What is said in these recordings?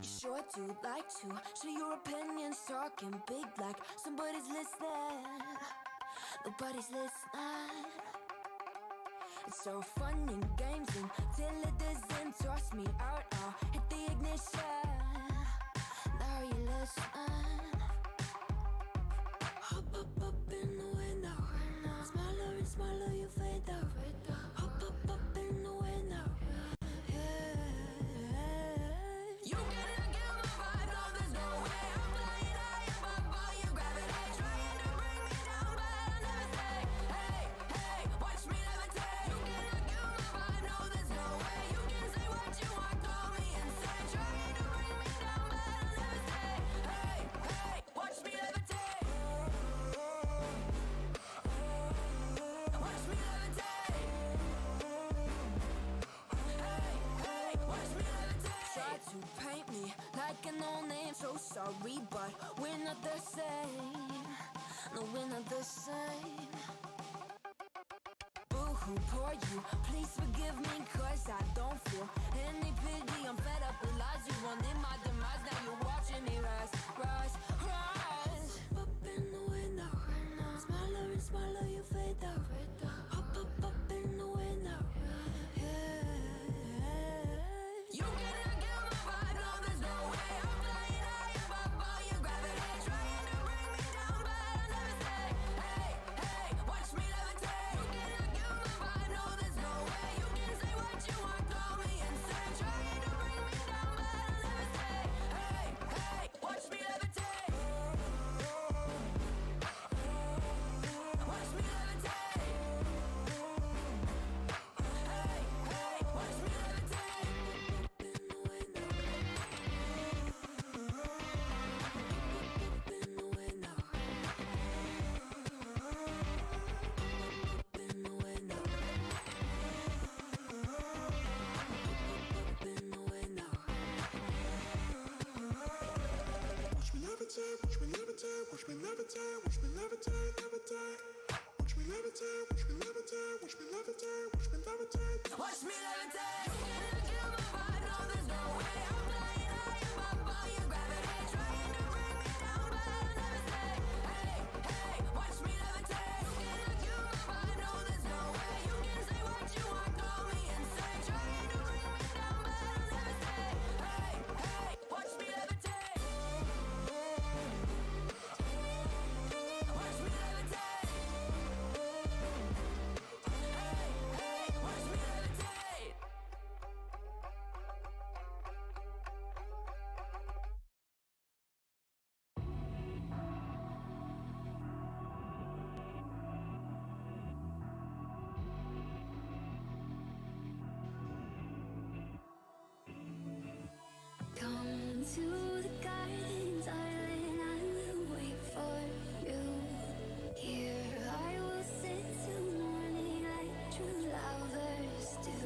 You sure do like to share your opinions, talking big like somebody's listening. Nobody's listening. It's so fun and games until it doesn't. Toss me out, I'll hit the ignition. Now you listen. Hop up in the window. Smaller and smaller you fade out. Hop up in the window. You cannot get my vibe, no there's no way. I'm flying high above all your gravity, trying to bring me down, but I'll never stay. Hey, hey, watch me levitate. You cannot get my vibe, no there's no way. You can say what you want, call me insane, trying to bring me down, but I'll never stay. Hey, hey, watch me levitate. Watch me levitate. Hey, hey, watch me levitate. Try to paint me like an old name, so sorry, but we're not the same. No, we're not the same. Boo-hoo, poor you, please forgive me, cause I don't feel any pity. I'm fed up with lies, you wanted my demise, now you're watching me rise, rise, rise. Up in the window, smaller and smaller you fade out. Up in the window, you cannot get my vibe, no there's no way. I'm flying high above all your gravity, trying to bring me down, but I'll never stay. Hey, hey, watch me levitate. You cannot get my vibe, no there's no way. You can say what you want, call me insane, trying to bring me down, but I'll never stay. Hey, hey, watch me levitate. Watch me levitate. Hey, hey, watch me levitate. In the window. In the window. In the window. In the window. Watch me levitate, watch me levitate, watch me levitate, watch me levitate, levitate. Watch me levitate, watch me levitate, watch me levitate, watch me levitate. Watch me levitate. You cannot get my vibe, no there's no way. I'm flying high above all your gravity, trying to bring me down, but I'll never stay. Hey, hey, watch me levitate. You cannot get my vibe, no there's no way. You can say what you want, call me insane, trying to bring me down, but I'll never stay. Hey, hey, watch me levitate. Watch me levitate. Hey, hey, watch me levitate. Come to the garden, darling, I will wait for you. Here I will sit till morning like true lovers do.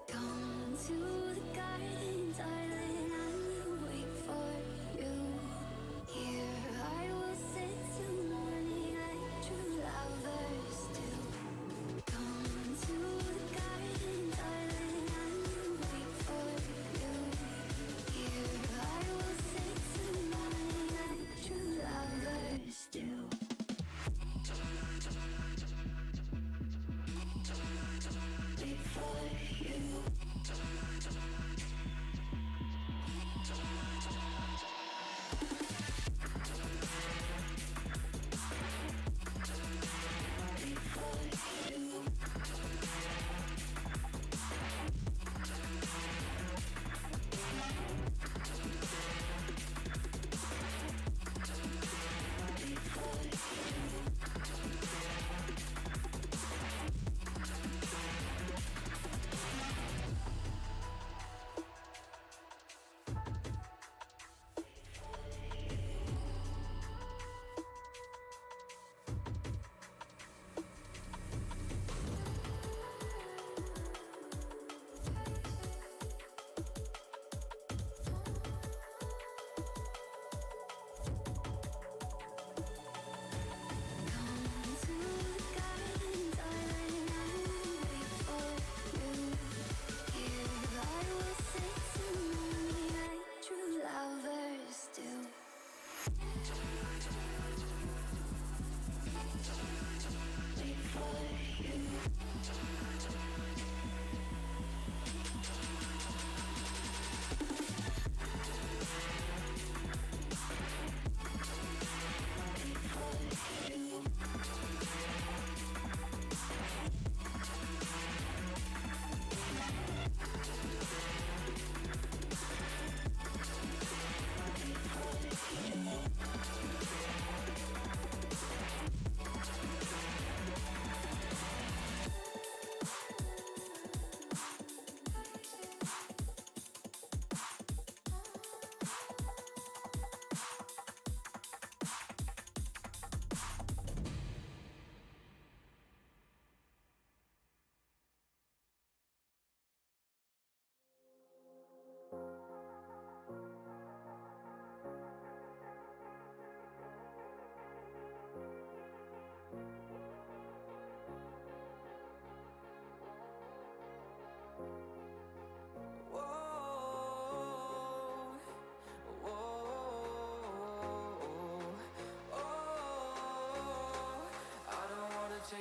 Come to the garden, darling, I will wait for you. Here I will sit till morning like true lovers do. Come to the garden, darling, I will wait for you. Here I will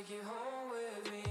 take you home with me.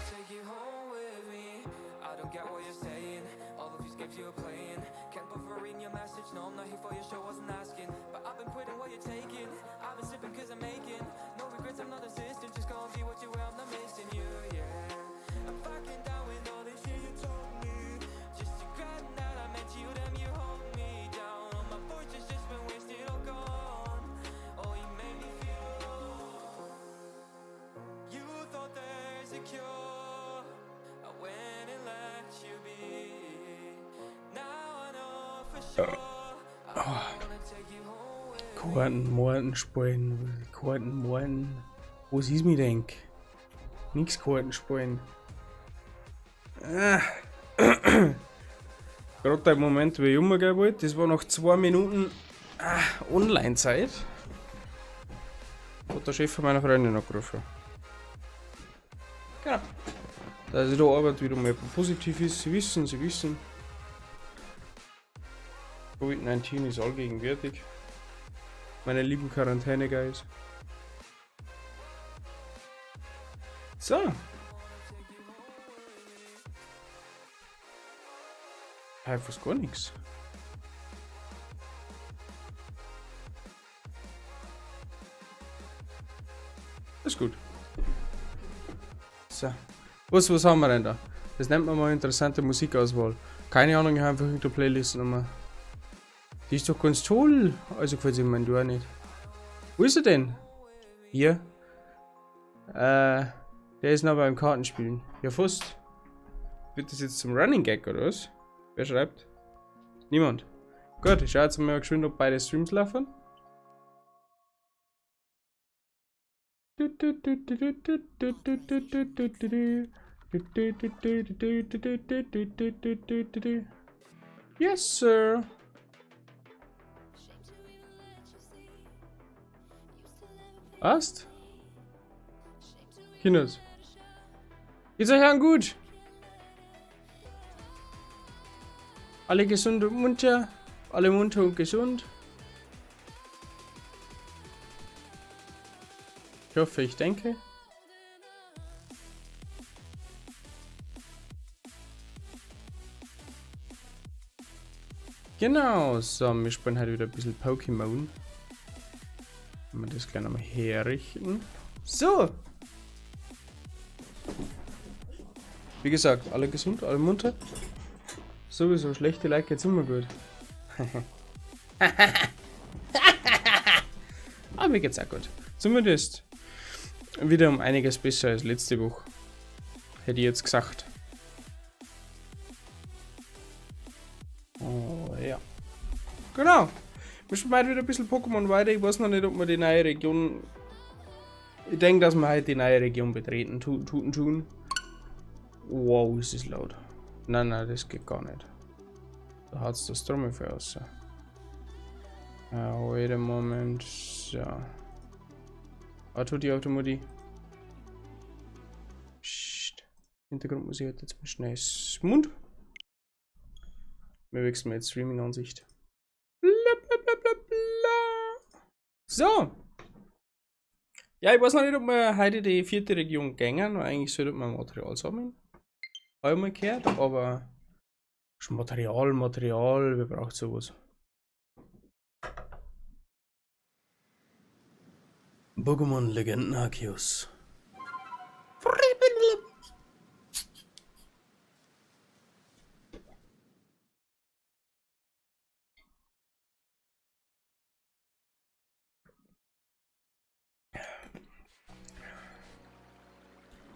Take you home with me. I don't get what you're saying. All of these games you're playing. Can't bother reading your message. No, I'm not here for your show, wasn't asking. But I've been quitting what you're taking. I've been sipping cause I'm making. No regrets, I'm not assistant. Just go and be what you were, I'm not missing you, yeah. I'm fucking down with all this shit you told me. Just regretting that I met you, damn you hold me down. All my fortune's just been wasted or gone. Oh, you made me feel alone. You thought there's a cure. Karten spielen. Was ist mir denn? Nix Karten spielen. Gerade der Moment, wo ich umgehen wollte, das war noch 2 Minuten Online-Zeit. Hat der Chef von meiner Freundin angerufen. Genau. Dass ich da Arbeit wieder mal positiv ist. Sie wissen. Covid-19 ist allgegenwärtig. Meine lieben Quarantäne-Guys. So. Fast gar nichts. Ist gut. So. Was haben wir denn da? Das nennt man mal interessante Musikauswahl. Keine Ahnung, ich habe einfach irgendeine Playlist nochmal. Die ist doch ganz toll. Also gefällt sie mir, du auch nicht. Wo ist er denn? Hier. Der ist noch beim Kartenspielen. Ja, fast. Wird das jetzt zum Running Gag oder was? Wer schreibt? Niemand. Gut, ich schaue jetzt mal geschwind, ob beide Streams laufen. Yes, sir. Was? Kinders. Geht's euch allen gut? Alle gesund und munter? Alle munter und gesund? Ich hoffe, ich denke. Genau, so, wir spielen heute wieder ein bisschen Pokémon. Wenn wir das gleich nochmal herrichten. So! Wie gesagt, alle gesund, alle munter. Sowieso, schlechte Like geht's immer gut. Aber mir geht's auch gut. Zumindest wieder um einiges besser als letzte Woche. Hätte ich jetzt gesagt. Oh ja. Genau. Wir spielen heute wieder ein bisschen Pokémon weiter. Ich weiß noch nicht, ob wir die neue Region. Ich denke, dass wir heute die neue Region betreten. Tun. Wow, ist das laut. Nein, das geht gar nicht. Da hat es das Trommelfell aus. Wait a moment. So. Die Automatik. Psst. Hintergrundmusik hat jetzt mal schnell Mund. Wir wechseln jetzt Streaming-Ansicht. So. Ja, ich weiß noch nicht, ob wir heute die 4. Region gängen. Eigentlich sollte man Material sammeln. Habe ich mal gehört, aber schon Material, wer braucht sowas? Pokémon Legenden Arceus.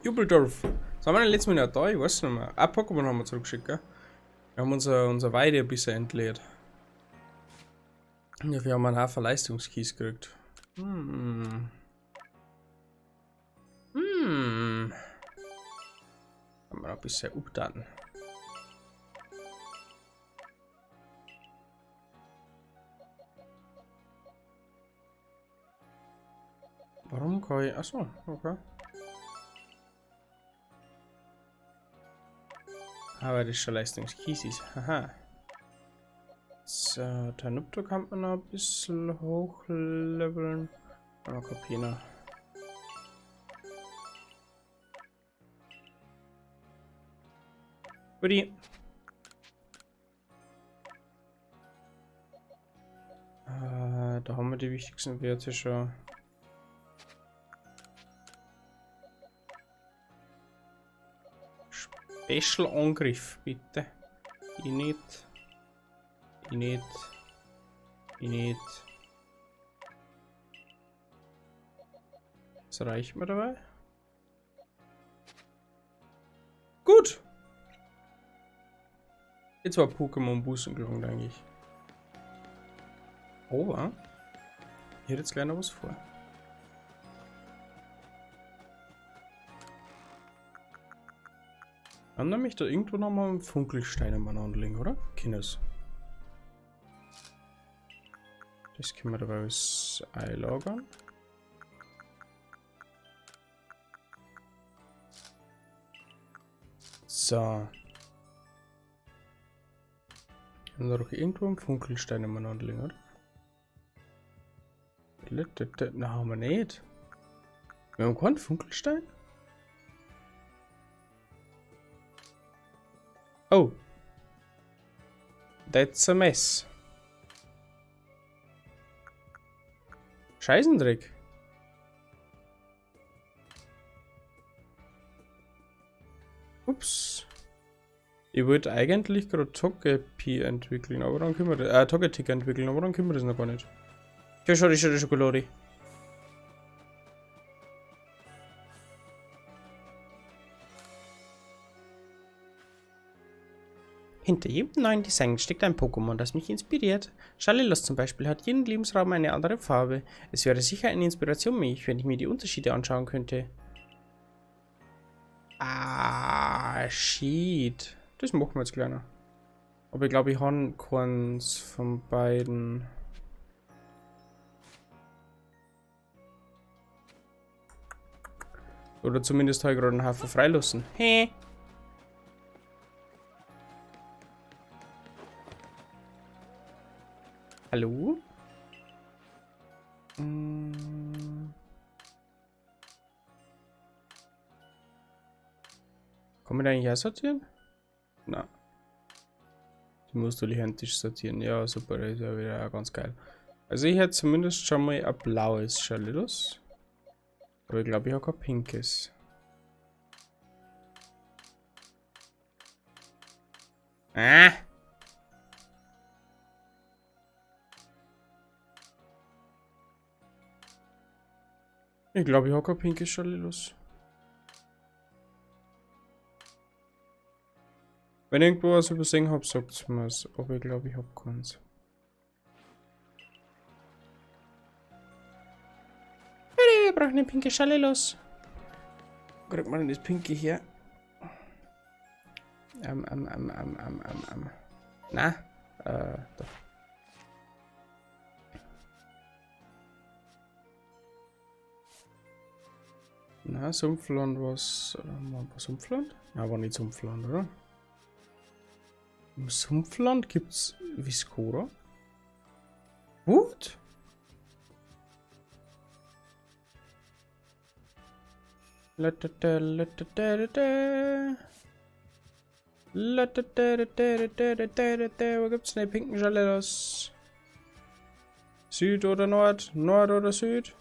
Jubeldorf. Sind wir denn letztes Mal nicht da? Ich weiß nicht mehr. Ein Pokémon haben wir zurückgeschickt, gell? Wir haben unser Weide ein bisschen entleert. Und dafür haben wir einen Haufen Leistungskies gekriegt. Haben wir noch ein bisschen updaten. kann ich... Achso, okay. Aber das ist schon Leistungskiesis. Haha. So, Tanupto kann man noch ein bisschen hochleveln. Aber kopieren. Goodie. Da haben wir die wichtigsten Werte schon. Special Angriff, bitte. Ich nicht. Ich nicht. Ich nicht. Das reicht mir dabei. Gut. Jetzt war Pokémon Boosten gelungen, denke ich. Aber ich hätte jetzt gleich noch was vor. Haben nämlich da irgendwo nochmal einen Funkelstein am anlegen, oder? Kindes. Das können wir dabei alles einlagern. So. Haben wir doch irgendwo einen Funkelstein am anlegen, oder? Na, haben wir nicht. Wir haben keinen Funkelstein? Oh. That's a mess. Scheißendreck. Ups. Ich wollte eigentlich gerade Togepi entwickeln, aber dann können wir das. Togetic entwickeln, aber dann können wir das noch gar nicht. Ja, schau, die Schokolade. Hinter jedem neuen Design steckt ein Pokémon, das mich inspiriert. Schalilos zum Beispiel hat jeden Lebensraum eine andere Farbe. Es wäre sicher eine Inspiration für mich, wenn ich mir die Unterschiede anschauen könnte. Ah, shit. Das machen wir jetzt gleich noch. Aber ich glaube, ich habe keins von beiden. Oder zumindest habe ich gerade einen Haufen freilassen. Hey. Hallo? Kann man da eigentlich auch sortieren? Na. Die musst du händisch sortieren. Ja, super, das ist ja wieder ganz geil. Also ich hätte zumindest schon mal ein blaues Schalilos. Aber ich glaube, ich habe kein pinkes. Ah! Ich glaube, ich habe kein pinkes Schalilos. Wenn ich irgendwo was übersehen habe, sagt es mir es. Aber ich glaube, ich habe keins. Wir brauchen ein pinkes Schalilos. Kriegt man denn das pinke hier? Na? Doch. Na, Sumpfland was. War Sumpfland? Na, war nicht Sumpfland, oder? Im Sumpfland gibt's Viscora. What? Wo gibt's denn den pinken Schalilos? Süd oder Nord? Nord oder Süd?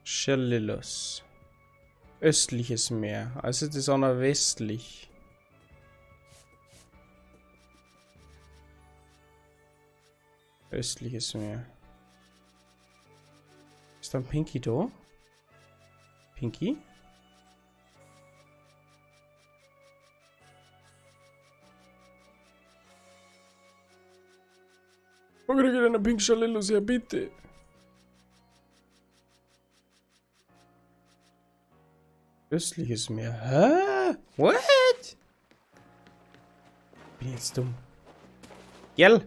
Schalilos. Östliches Meer. Also das ist auch noch westlich. Östliches Meer. Ist dann Pinky da? Pinky? Wo kriege ich denn einen pinken Schalilos her, bitte? Östliches Meer. Hä? What? Bin ich jetzt dumm. Gell?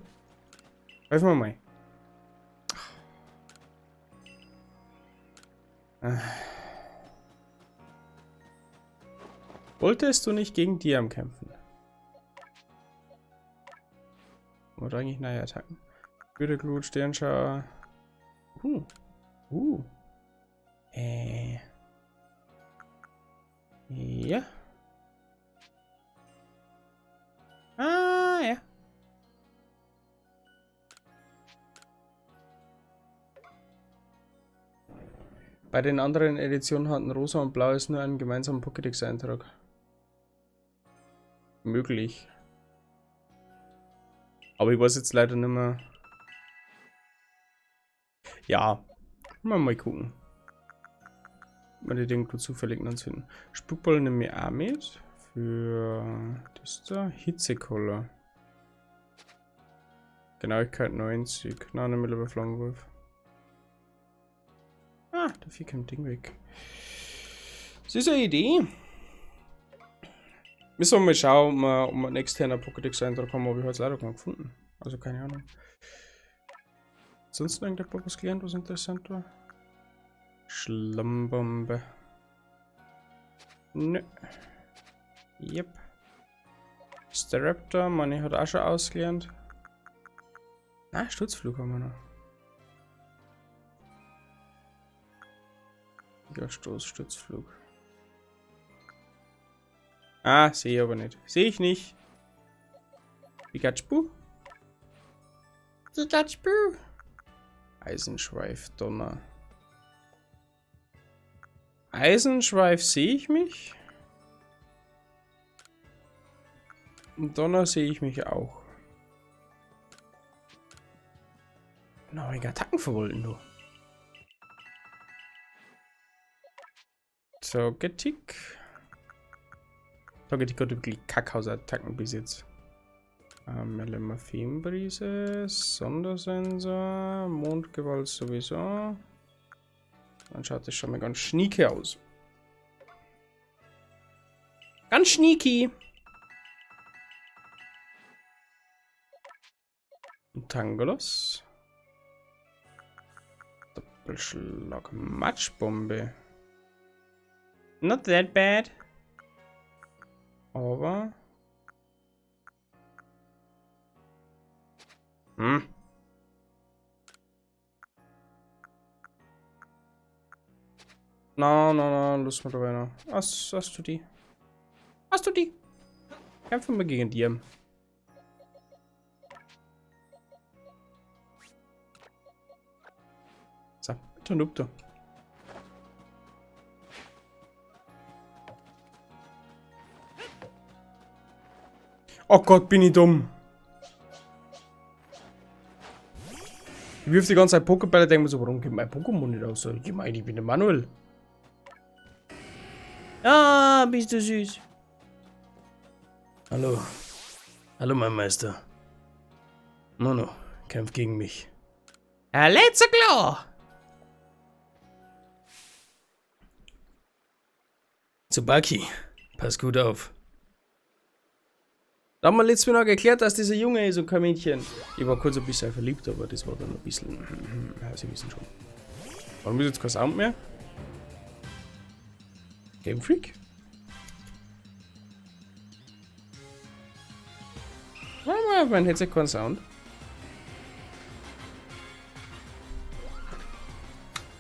Helfen wir mal. Wolltest du nicht gegen Diam kämpfen? Oder eigentlich neue Attacken? Güteglut, Sternschauer. Ja. Ah, ja. Bei den anderen Editionen hatten Rosa und Blaues nur einen gemeinsamen Pokédex-Eintrag. Möglich. Aber ich weiß jetzt leider nicht mehr. Ja. Mal gucken. Wenn die irgendwo zufällig dann sind. Spukball nehme ich auch mit. Für das da. Hitzekoller. Genauigkeit 90. Nein, nicht mehr lieber Flammenwurf. Ah, dafür kommt Ding weg. Das ist eine Idee. Müssen wir mal schauen, ob wir einen externen Pokédex-Eintrag haben, aber ich habe es leider gar nicht gefunden. Also keine Ahnung. Sonst irgendein was gelernt, was interessant war? Schlammbombe. Nö. Yep. Staraptor, Manni hat auch schon ausgelernt. Ah, Sturzflug haben wir noch. Ja, Sturzflug. Ah, sehe ich aber nicht. Sehe ich nicht. Pikachu? Pikachu? Eisenschweif, Donner. Eisenschweif sehe ich mich. Und Donner sehe ich mich auch. Na, ich Attacken verwollen, du. Togetic. Togetic hat wirklich Kackhausattacken bis jetzt. Melemorphinbrise, Sondersensor, Mondgewalt sowieso. Dann schaut das schon mal ganz schnieke aus. Ganz schnieki. Tangolos. Doppelschlag. Matschbombe. Not that bad. Aber. Na, los mit dabei noch. Hast du die? Hast du die? Kämpfen wir gegen die. So, bitte Nupto. Oh Gott, bin ich dumm. Ich wirf die ganze Zeit Pokébälle, denke mir so, warum geht mein Pokémon nicht aus? Ich meine, ich bin der Manuel. Ah, bist du süß. Hallo. Hallo, mein Meister. Manu, kämpf gegen mich. Let's go! Tsubaki, pass gut auf. Da haben wir letztes Mal noch geklärt, dass dieser Junge ist und kein Mädchen. Ich war kurz ein bisschen verliebt, aber das war dann ein bisschen. Ja, Sie wissen schon. Warum ist jetzt kein Sound mehr? Game Freak? Warte mal, mein Headset kein Sound.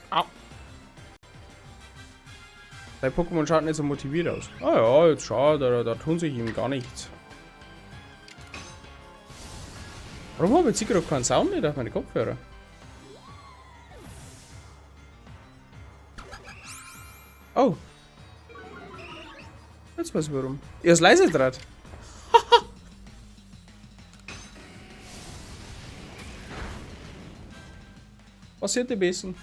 Au. Dein Pokémon schaut nicht so motiviert aus. Ah ja, jetzt schau, da tun sich ihm gar nichts. Warum habe ich jetzt gerade keinen Sound nicht auf meine Kopfhörer? Oh. Jetzt weiß ich warum. Ihr ist leise draht. Passiert am besten.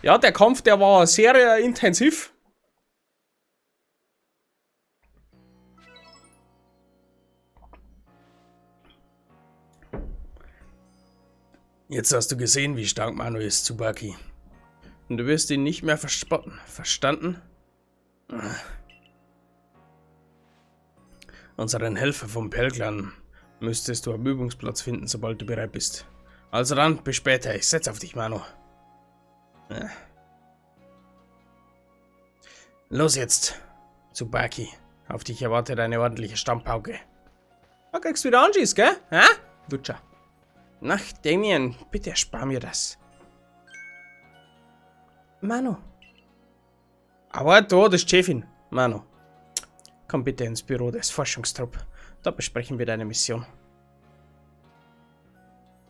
Ja, der Kampf, der war sehr intensiv. Jetzt hast du gesehen, wie stark Manu ist, Tsubaki. Und du wirst ihn nicht mehr verspotten. Verstanden? Unseren Helfer vom Pelclan müsstest du am Übungsplatz finden, sobald du bereit bist. Also dann, bis später. Ich setz auf dich, Manu. Ja. Los jetzt. Zu Baki. Auf dich erwartet eine ordentliche Stammpauke. Da kriegst du wieder Anschieß, gell? Hä? Lutscher. Ach, Damien, bitte erspar mir das. Manu. Aber da, das ist die Chefin. Manu. Komm bitte ins Büro des Forschungstrupp. Da besprechen wir deine Mission.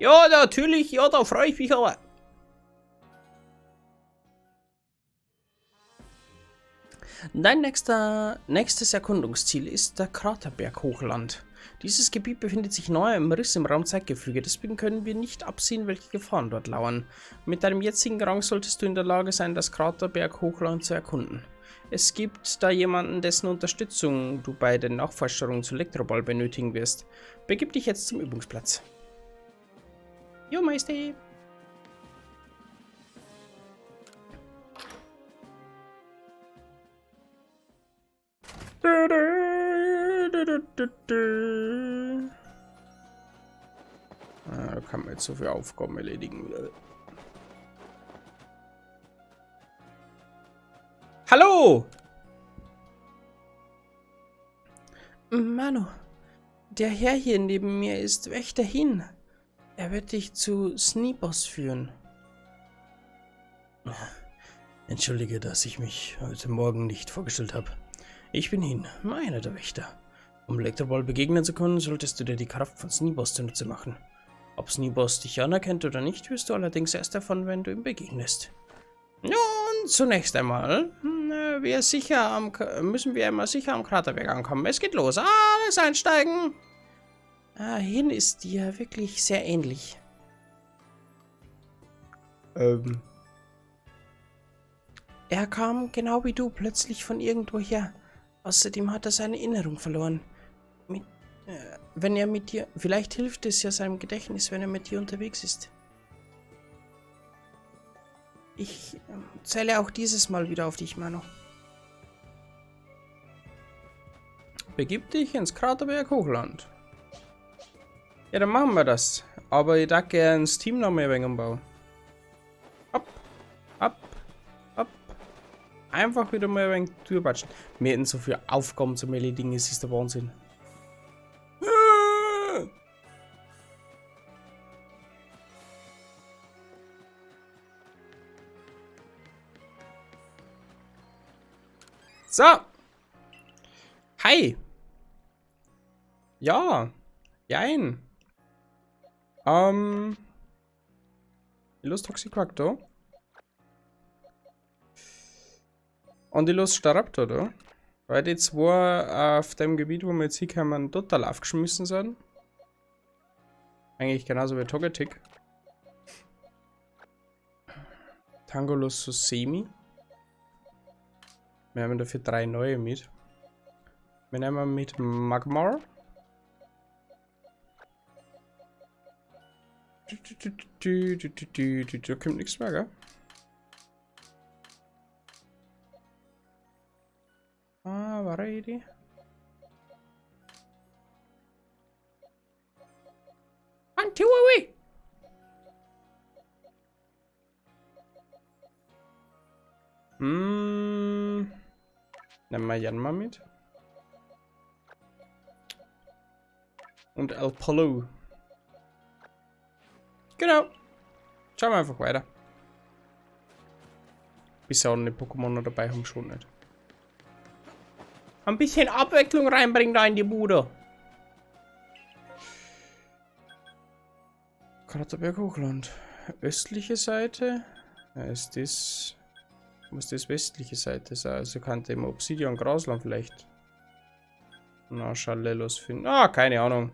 Ja, natürlich. Ja, da freue ich mich aber. Dein nächstes Erkundungsziel ist der Kraterberg-Hochland. Dieses Gebiet befindet sich nahe im Riss im Raumzeitgefüge, deswegen können wir nicht absehen, welche Gefahren dort lauern. Mit deinem jetzigen Rang solltest du in der Lage sein, das Kraterberg-Hochland zu erkunden. Es gibt da jemanden, dessen Unterstützung du bei den Nachforschungen zu Elektroball benötigen wirst. Begib dich jetzt zum Übungsplatz. Jo, Meister. Da kann man jetzt so viele Aufgaben erledigen. Hallo! Manu, der Herr hier neben mir ist Wächterhin. Er wird dich zu Sneebos führen. Entschuldige, dass ich mich heute Morgen nicht vorgestellt habe. Ich bin Hin, einer der Wächter. Um Elektroball begegnen zu können, solltest du dir die Kraft von Sneebos zunutze machen. Ob Sneebos dich anerkennt oder nicht, wirst du allerdings erst davon, wenn du ihm begegnest. Nun, zunächst einmal müssen wir immer sicher am Kraterberg ankommen. Es geht los. Alles einsteigen. Hin ist dir wirklich sehr ähnlich. Er kam genau wie du plötzlich von irgendwo her. Außerdem hat er seine Erinnerung verloren. Wenn er mit dir... Vielleicht hilft es ja seinem Gedächtnis, wenn er mit dir unterwegs ist. Ich zähle auch dieses Mal wieder auf dich, Manu. Begib dich ins Kraterberg Hochland. Ja, dann machen wir das. Aber ich darf gerne ins Team noch mehr wegen umbauen. Ab, ab, ab. Einfach wieder mal ein wenig durchbatschen. Wir hätten so viele Aufgaben zu erledigen, es ist der Wahnsinn. So. Hi. Ja. Jein. Ich los Toxicractor. Und ich los Staraptor da. Weil die zwei auf dem Gebiet, wo wir jetzt hinkommen, total aufgeschmissen sind. Eigentlich genauso wie Togetic. Tangolos Susemi. Wir haben dafür 3 neue mit. Wir nehmen mit Magmar. Da kommt nichts mehr, gell? War eine Idee? Antiwawi! Nehmen wir Janma mit. Und El Palo. Genau. Schauen wir einfach weiter. Bisher auch eine Pokémon noch dabei haben, schon nicht. Ein bisschen Abwechslung reinbringen da in die Bude. Kraterberg Hochland. Östliche Seite. Ja, ist das. Muss das westliche Seite sein? Also könnte im Obsidian Grasland vielleicht. Na, Schalellos finden. Ah, keine Ahnung.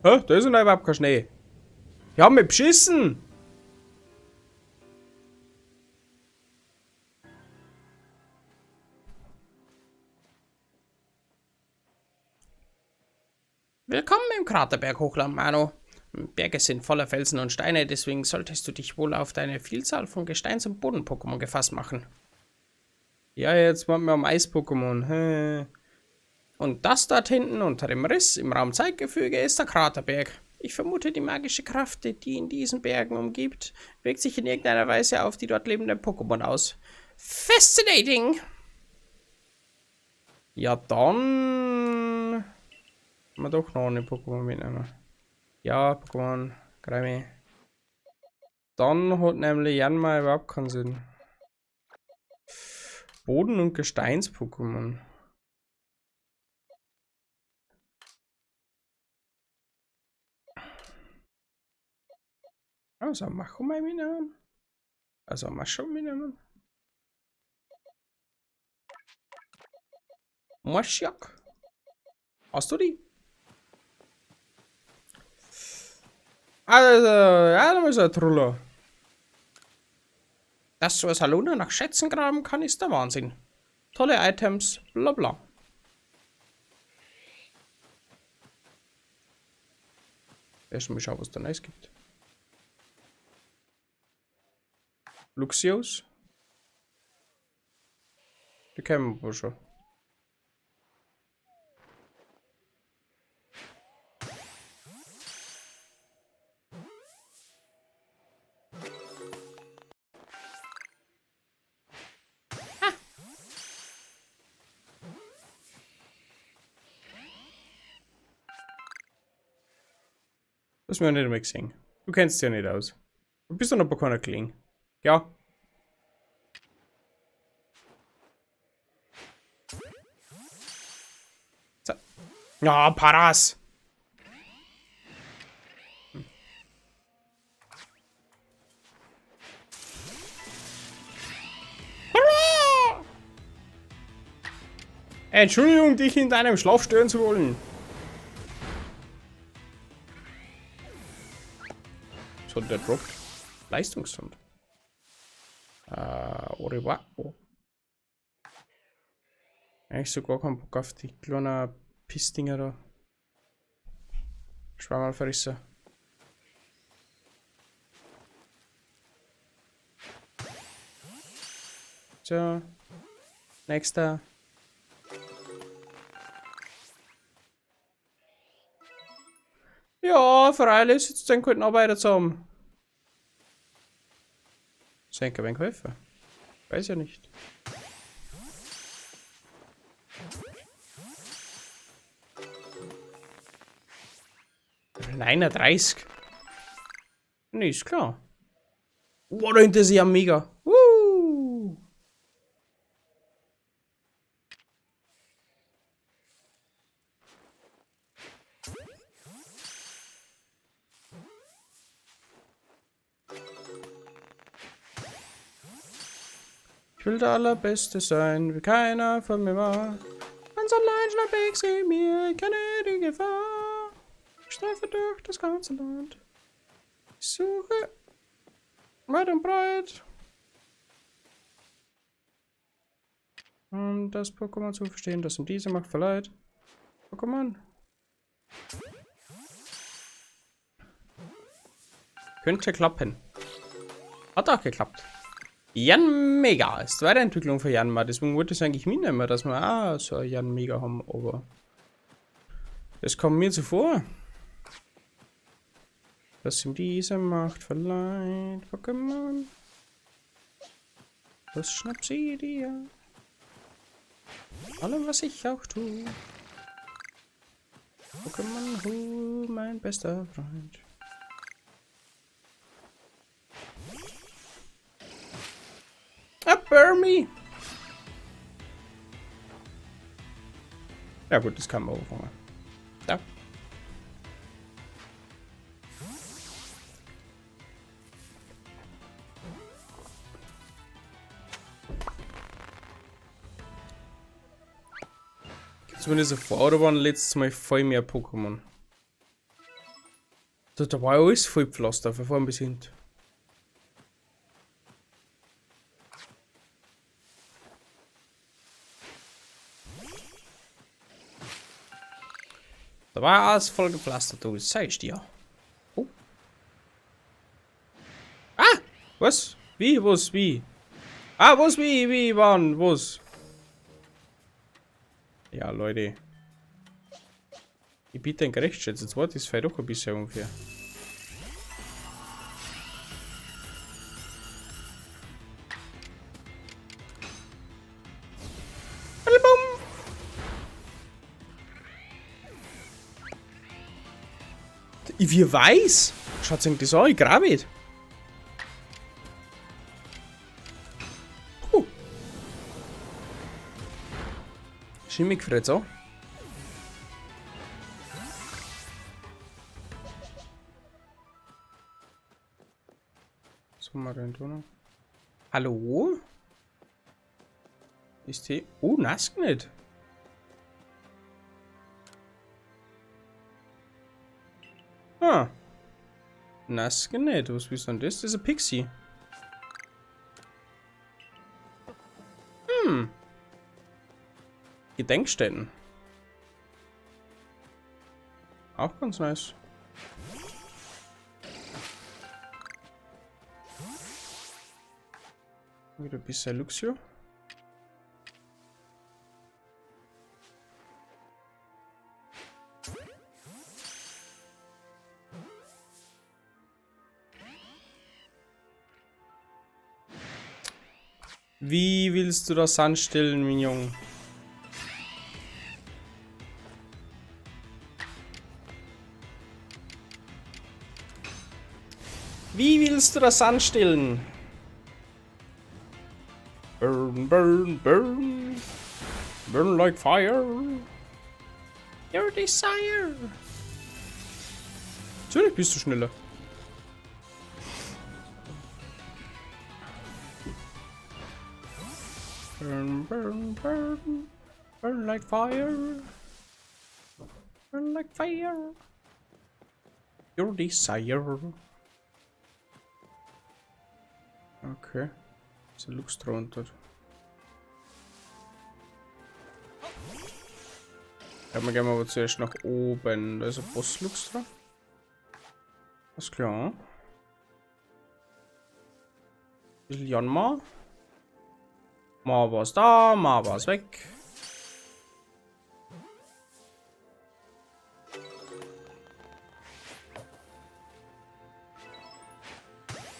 Hä? Da ist ja noch überhaupt kein Schnee. Die haben mich beschissen. Willkommen im Kraterberg Hochland, Manu. Berge sind voller Felsen und Steine, deswegen solltest du dich wohl auf deine Vielzahl von Gesteins- und Boden-Pokémon gefasst machen. Ja, jetzt machen wir am Eis-Pokémon. Und das dort hinten unter dem Riss im Raumzeitgefüge ist der Kraterberg. Ich vermute, die magische Kraft, die in diesen Bergen umgibt, wirkt sich in irgendeiner Weise auf die dort lebenden Pokémon aus. Fascinating! Ja, dann... wir doch noch eine Pokémon mitnehmen. Ja, Pokémon, Greimi. Dann hat nämlich Janma überhaupt keinen Sinn. Boden- und Gesteins-Pokémon. Also, Macho mal mitnehmen. Also, Macho mitnehmen. Maschak. Hast du die? Also, ja, da ist ein Truller. Dass so ein Saluna nach Schätzen graben kann, ist der Wahnsinn. Tolle Items, bla bla. Erstmal schauen, was da Neues gibt. Luxios. Die kennen wir wohl schon. Das haben wir nicht mehr gesehen. Du kennst dich ja nicht aus. Du bist doch noch bei keiner Kling. Ja. So. Ja, Paras. Entschuldigung, dich in deinem Schlaf stören zu wollen. So, der droppt. Leistungssund. Oriwa. Oh. Eigentlich so gar keinen Bock auf die kleinen Pissdinger da. Schwammerfresser. So. Nächster. Ja, freilich sitzt den guten Arbeiter zusammen. Senker, wen helfen? Weiß ja nicht. Nein, 30. Nee, ist klar. Wow, da hinten ist ja mega. Ich will der Allerbeste sein, wie keiner von mir war. Ganz allein schnapp ich sie mir, ich kenne die Gefahr. Ich streife durch das ganze Land. Ich suche weit und breit, um das Pokémon zu verstehen, das ihm diese Macht verleiht. Pokémon. Könnte klappen. Hat auch geklappt. Yanmega ist Weiterentwicklung für Yanma, deswegen wollte ich es eigentlich mitnehmen, dass wir auch so ein Yanmega haben, aber das kommt mir zuvor. Was ihm diese Macht verleiht, Pokémon. Das schnapp sie dir. Allem, was ich auch tue. Pokémon Hu, mein bester Freund. Burn me! Ja gut, das kann man auffangen. Ja. Zumindest auf der Autobahn letztes Mal voll mehr Pokémon. Da war ja alles voll Pflaster, von vorn bis hinten. Da war alles voll gepflastert, du, das sag ich dir. Oh. Was? Wie? Was? Wie? Ah, was? Wie? Wie? Wann? Was? Ja, Leute. Ich bitte ein Gerechtschätz. Jetzt warte ich vielleicht doch ein bisschen ungefähr. Wie weiß? Schaut sich das an, ich grabe nicht. Schimmig gefreut so. Was haben wir denn da noch? Hallo? Ist die. Oh, nass nicht. Ah. Nass nicht. Was ist denn das? Das ist ein Pixie. Gedenkstätten. Auch ganz nice. Wieder ein bisschen Luxio. Wie willst du das anstellen, mein Junge? Wie willst du das anstellen? Burn, burn, burn. Burn like fire. Your desire. Natürlich bist du schneller. Burn, burn, burn. Burn like fire. Burn like fire. Your desire. Okay. Ist ein Lux drunter. Ja, wir gehen aber zuerst nach oben. Da ist ein Boss-Lux dran. Alles klar. Bisschen Janma. Mal was da, mal was weg.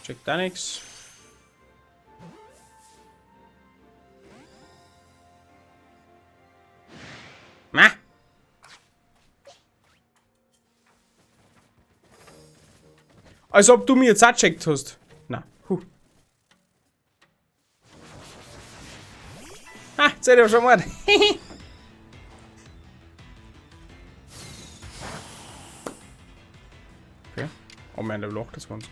Checkt da nix. Ma. Als ob du mir jetzt auch checkt hast. Na, Ah, jetzt hätte ich schon mal. Okay. Oh mein Level 28.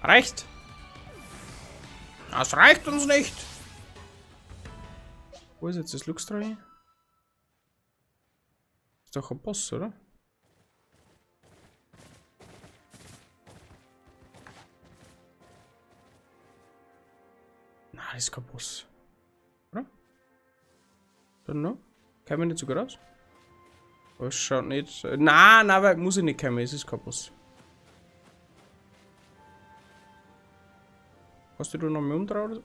Reicht. Das reicht uns nicht. Wo ist jetzt das Luxstreue? Ist doch ein Boss, oder? Na, das ist kein Boss. Oder? Dann noch? Kann man nicht sogar raus? Das schaut nicht. Na, weil muss ich nicht kommen, es ist kein Boss. Hast du noch mehr umdrehen oder so?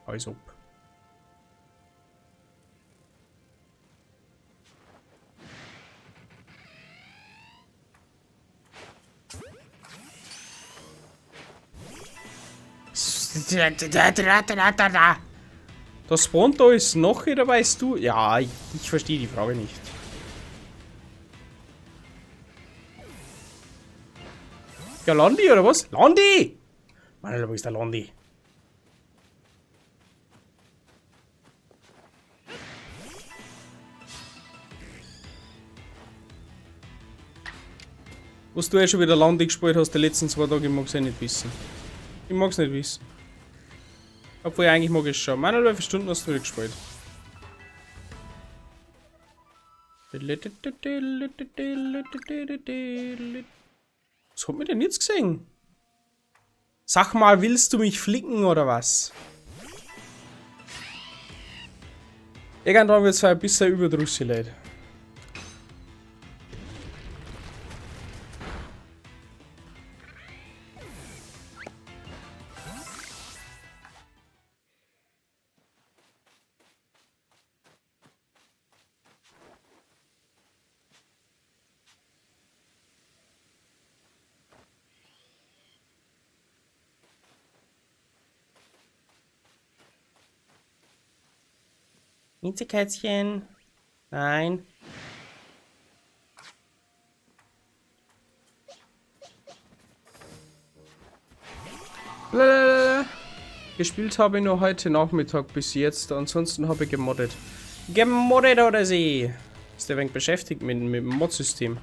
Alles ab. Das spawnt da ist noch oder weißt du? Ja, ich verstehe die Frage nicht. Ja, Landi oder was? Landi! Mann, wo ist der Landi? Was du ja schon wieder Landi gespielt hast, die letzten 2 Tage, ich mag es ja nicht wissen. Ich mag es nicht wissen. Obwohl, eigentlich mag ich es schon. Meine, wie viele Stunden hast du wieder gespielt? Was hat mir denn jetzt gesehen? Sag mal, willst du mich flicken oder was? Irgendwann wird es ein bisschen überdrüssig, Leute. Kätzchen. Nein. Blablabla. Gespielt habe ich nur heute Nachmittag bis jetzt. Ansonsten habe ich gemoddet. Gemoddet oder sie? Ist der wenig beschäftigt mit dem Mod-System?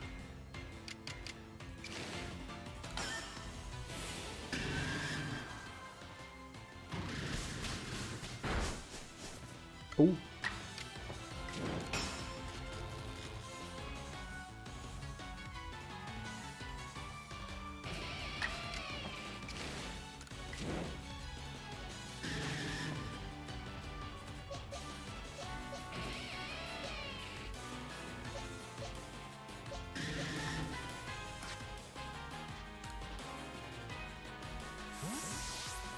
Oh.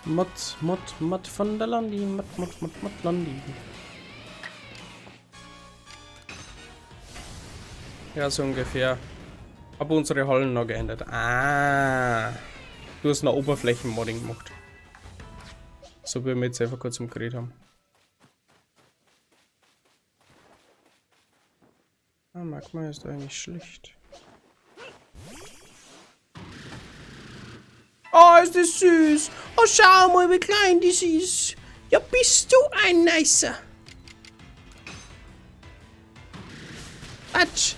Mod von der Landi. Mod Landi. Ja, so ungefähr. Aber unsere Hallen noch geändert. Ah. Du hast eine Oberflächenmodding gemacht. So wie wir jetzt einfach kurz im Gerät haben. Ah, Magma ist eigentlich schlecht. Oh, ist das süß. Oh, schau mal, wie klein das ist. Ja, bist du ein Nicer. Quatsch.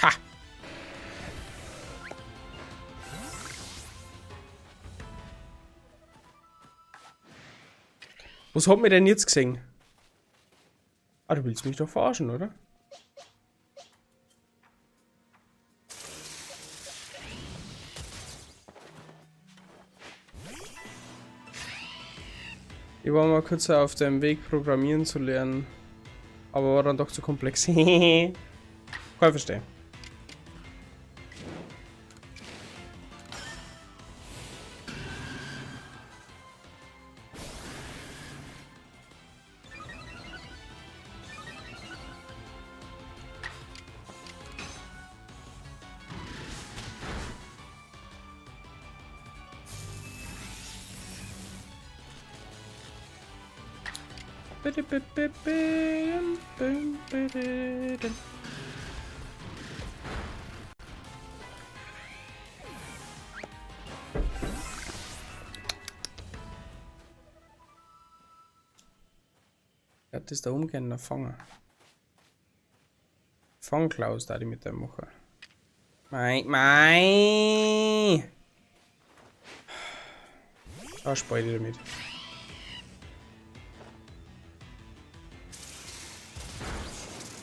Ha. Was hat mir denn jetzt gesehen? Ah, du willst mich doch verarschen, oder? Ich war mal kurz auf dem Weg, Programmieren zu lernen. Aber war dann doch zu komplex. Kann ich verstehen. Ja, das ist der umgehende Fanger. Fangklaus, da die mit dem machen. Mei. Da spiele ich damit.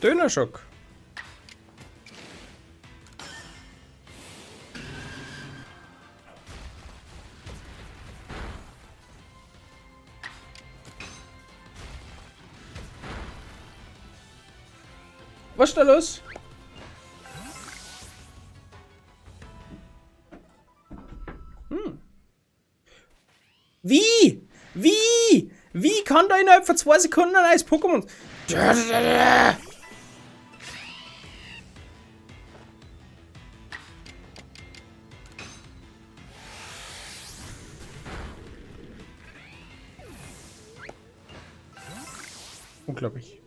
Dönerschock. Was ist da los? Wie? Wie kann da innerhalb von 2 Sekunden ein neues Pokémon? Unglaublich.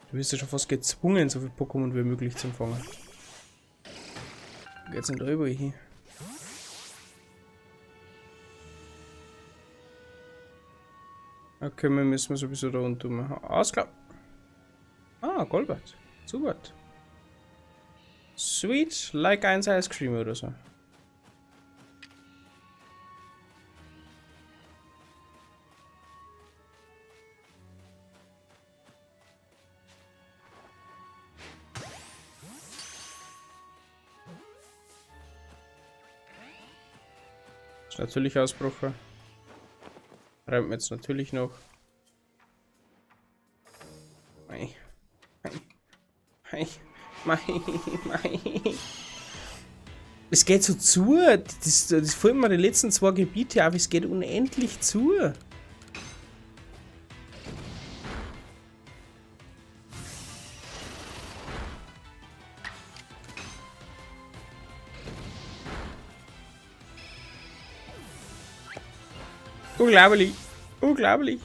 Du bist ja schon fast gezwungen, so viele Pokémon wie möglich zu fangen. Geht's denn da überall hin? Okay, wir müssen sowieso da unten machen. Alles klar. Ah, Golbert. Super. Sweet, like 1 Ice Cream oder so. Ist natürlich ausgebrochen. Räumt mir jetzt natürlich noch. Mei. Mei. Mei. Mei. Es geht so zu. Das fällt mir die letzten 2 Gebiete auf. Es geht unendlich zu. Unglaublich. Unglaublich.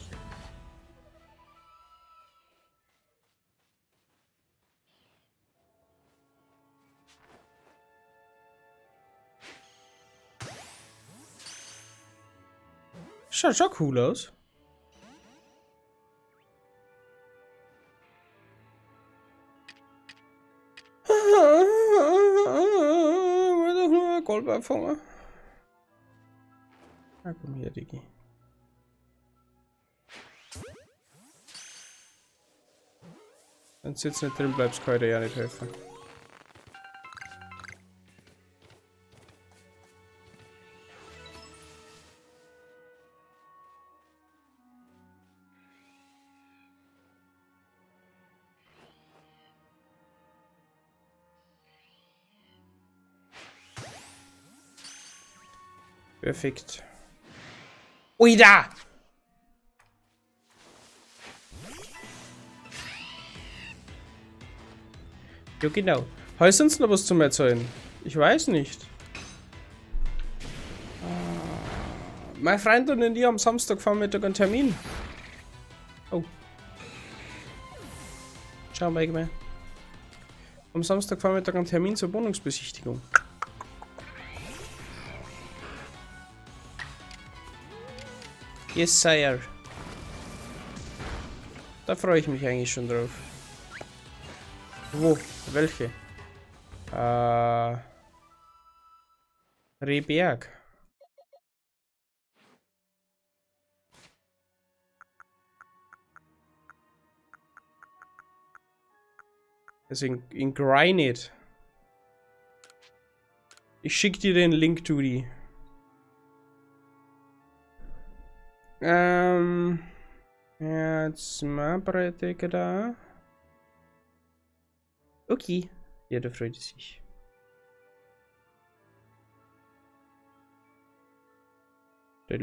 Schaut schon cool aus. Doch nur Goldbeifänger. Na komm hier, Digi. Wenn du jetzt nicht drin bleibst, kann ich dir ja nicht helfen. Perfekt. Ui, da! Ja, genau. Hast du uns noch was zum Erzählen? Ich weiß nicht. Mein Freund und ich am Samstagvormittag einen Termin. Oh. Schau mal. Am Samstagvormittag einen Termin zur Wohnungsbesichtigung. Yes, Sire. Da freue ich mich eigentlich schon drauf. Wo? Welche? Rehberg. Also in Grinded. Ich schicke dir den Link, Tudi. Jetzt mal breite da. Okay. Ja, da freut es sich. Wo ist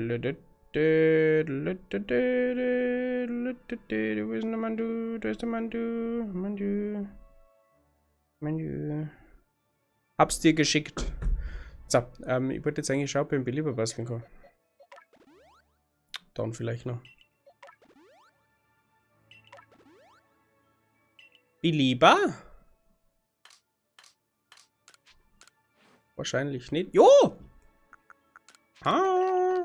denn der Mandu? Da ist der Mandu. Mandu. Hab's dir geschickt. So, ich wollte jetzt eigentlich schauen, ob ich einen Belieber basteln kann. Dann vielleicht noch. Belieber? Wahrscheinlich nicht. Jo! Ah!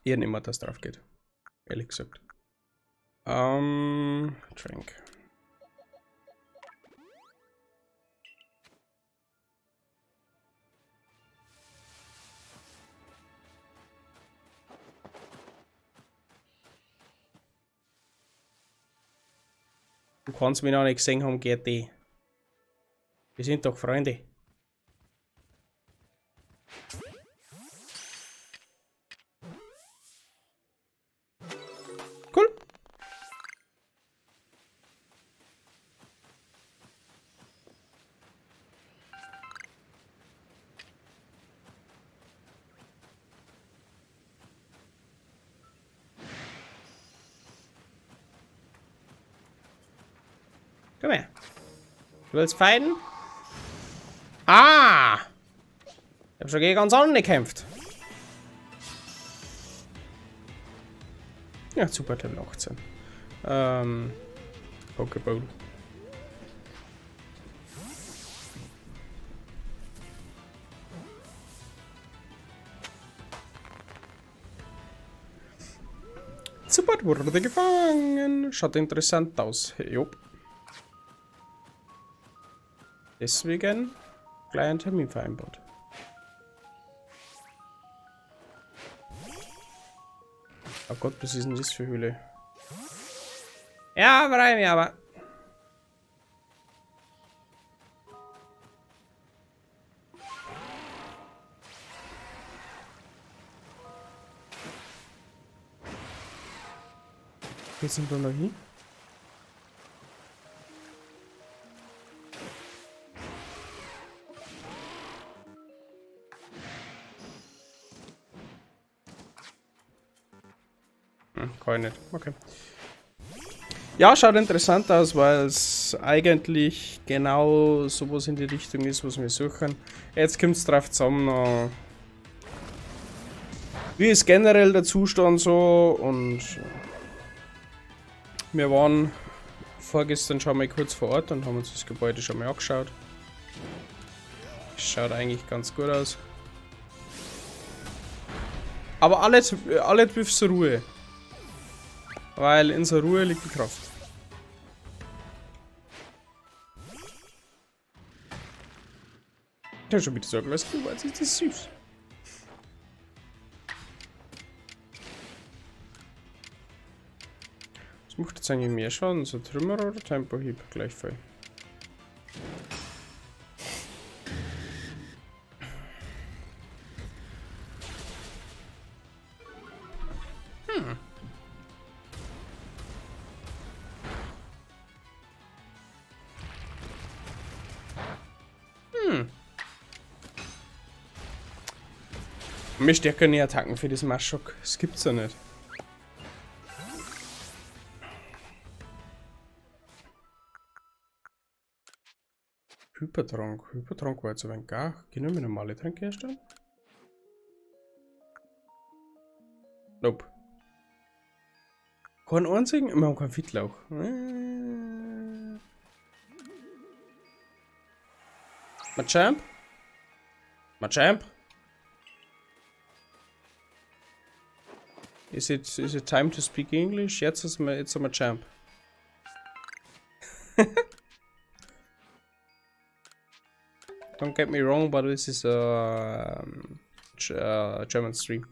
Eher nicht mehr, dass drauf geht. Ehrlich gesagt. Drink. Du kannst mich noch nicht gesehen haben, GT. Wir sind doch Freunde. Cool. Komm her. Du willst fighten? Ah! Ich hab schon gegen ganz andere gekämpft. Ja, super, Level 18. Pokéball. Super, wurde gefangen. Schaut interessant aus. Jupp. Deswegen gleich einen Termin vereinbart. Oh Gott, was ist denn das für Höhle? Ja, aber. Geht's denn da noch hin? Kann ich nicht. Okay. Ja, schaut interessant aus, weil es eigentlich genau sowas in die Richtung ist, was wir suchen. Jetzt kommt es drauf zusammen, wie ist generell der Zustand so, und wir waren vorgestern schon mal kurz vor Ort und haben uns das Gebäude schon mal angeschaut. Schaut eigentlich ganz gut aus. Aber alle trifft zur Ruhe. Weil in der Ruhe liegt die Kraft. Ich hab schon wieder so ein Glas drüber, das ist süß. Was macht jetzt eigentlich mehr Schaden? So Trümmer oder Tempohieb? Gleich voll. Wir stärken nie Attacken für das Maschok. Das gibt's ja nicht. Hypertrank. Hypertrank war jetzt aber ein gar. Können wir normale Tränke herstellen? Nope. Keinen einzigen? Wir haben keinen Fittlauch. Machamp? Machamp? Is it time to speak English? Jetzt ist jetzt mal Champ. Don't get me wrong, but this is a German stream.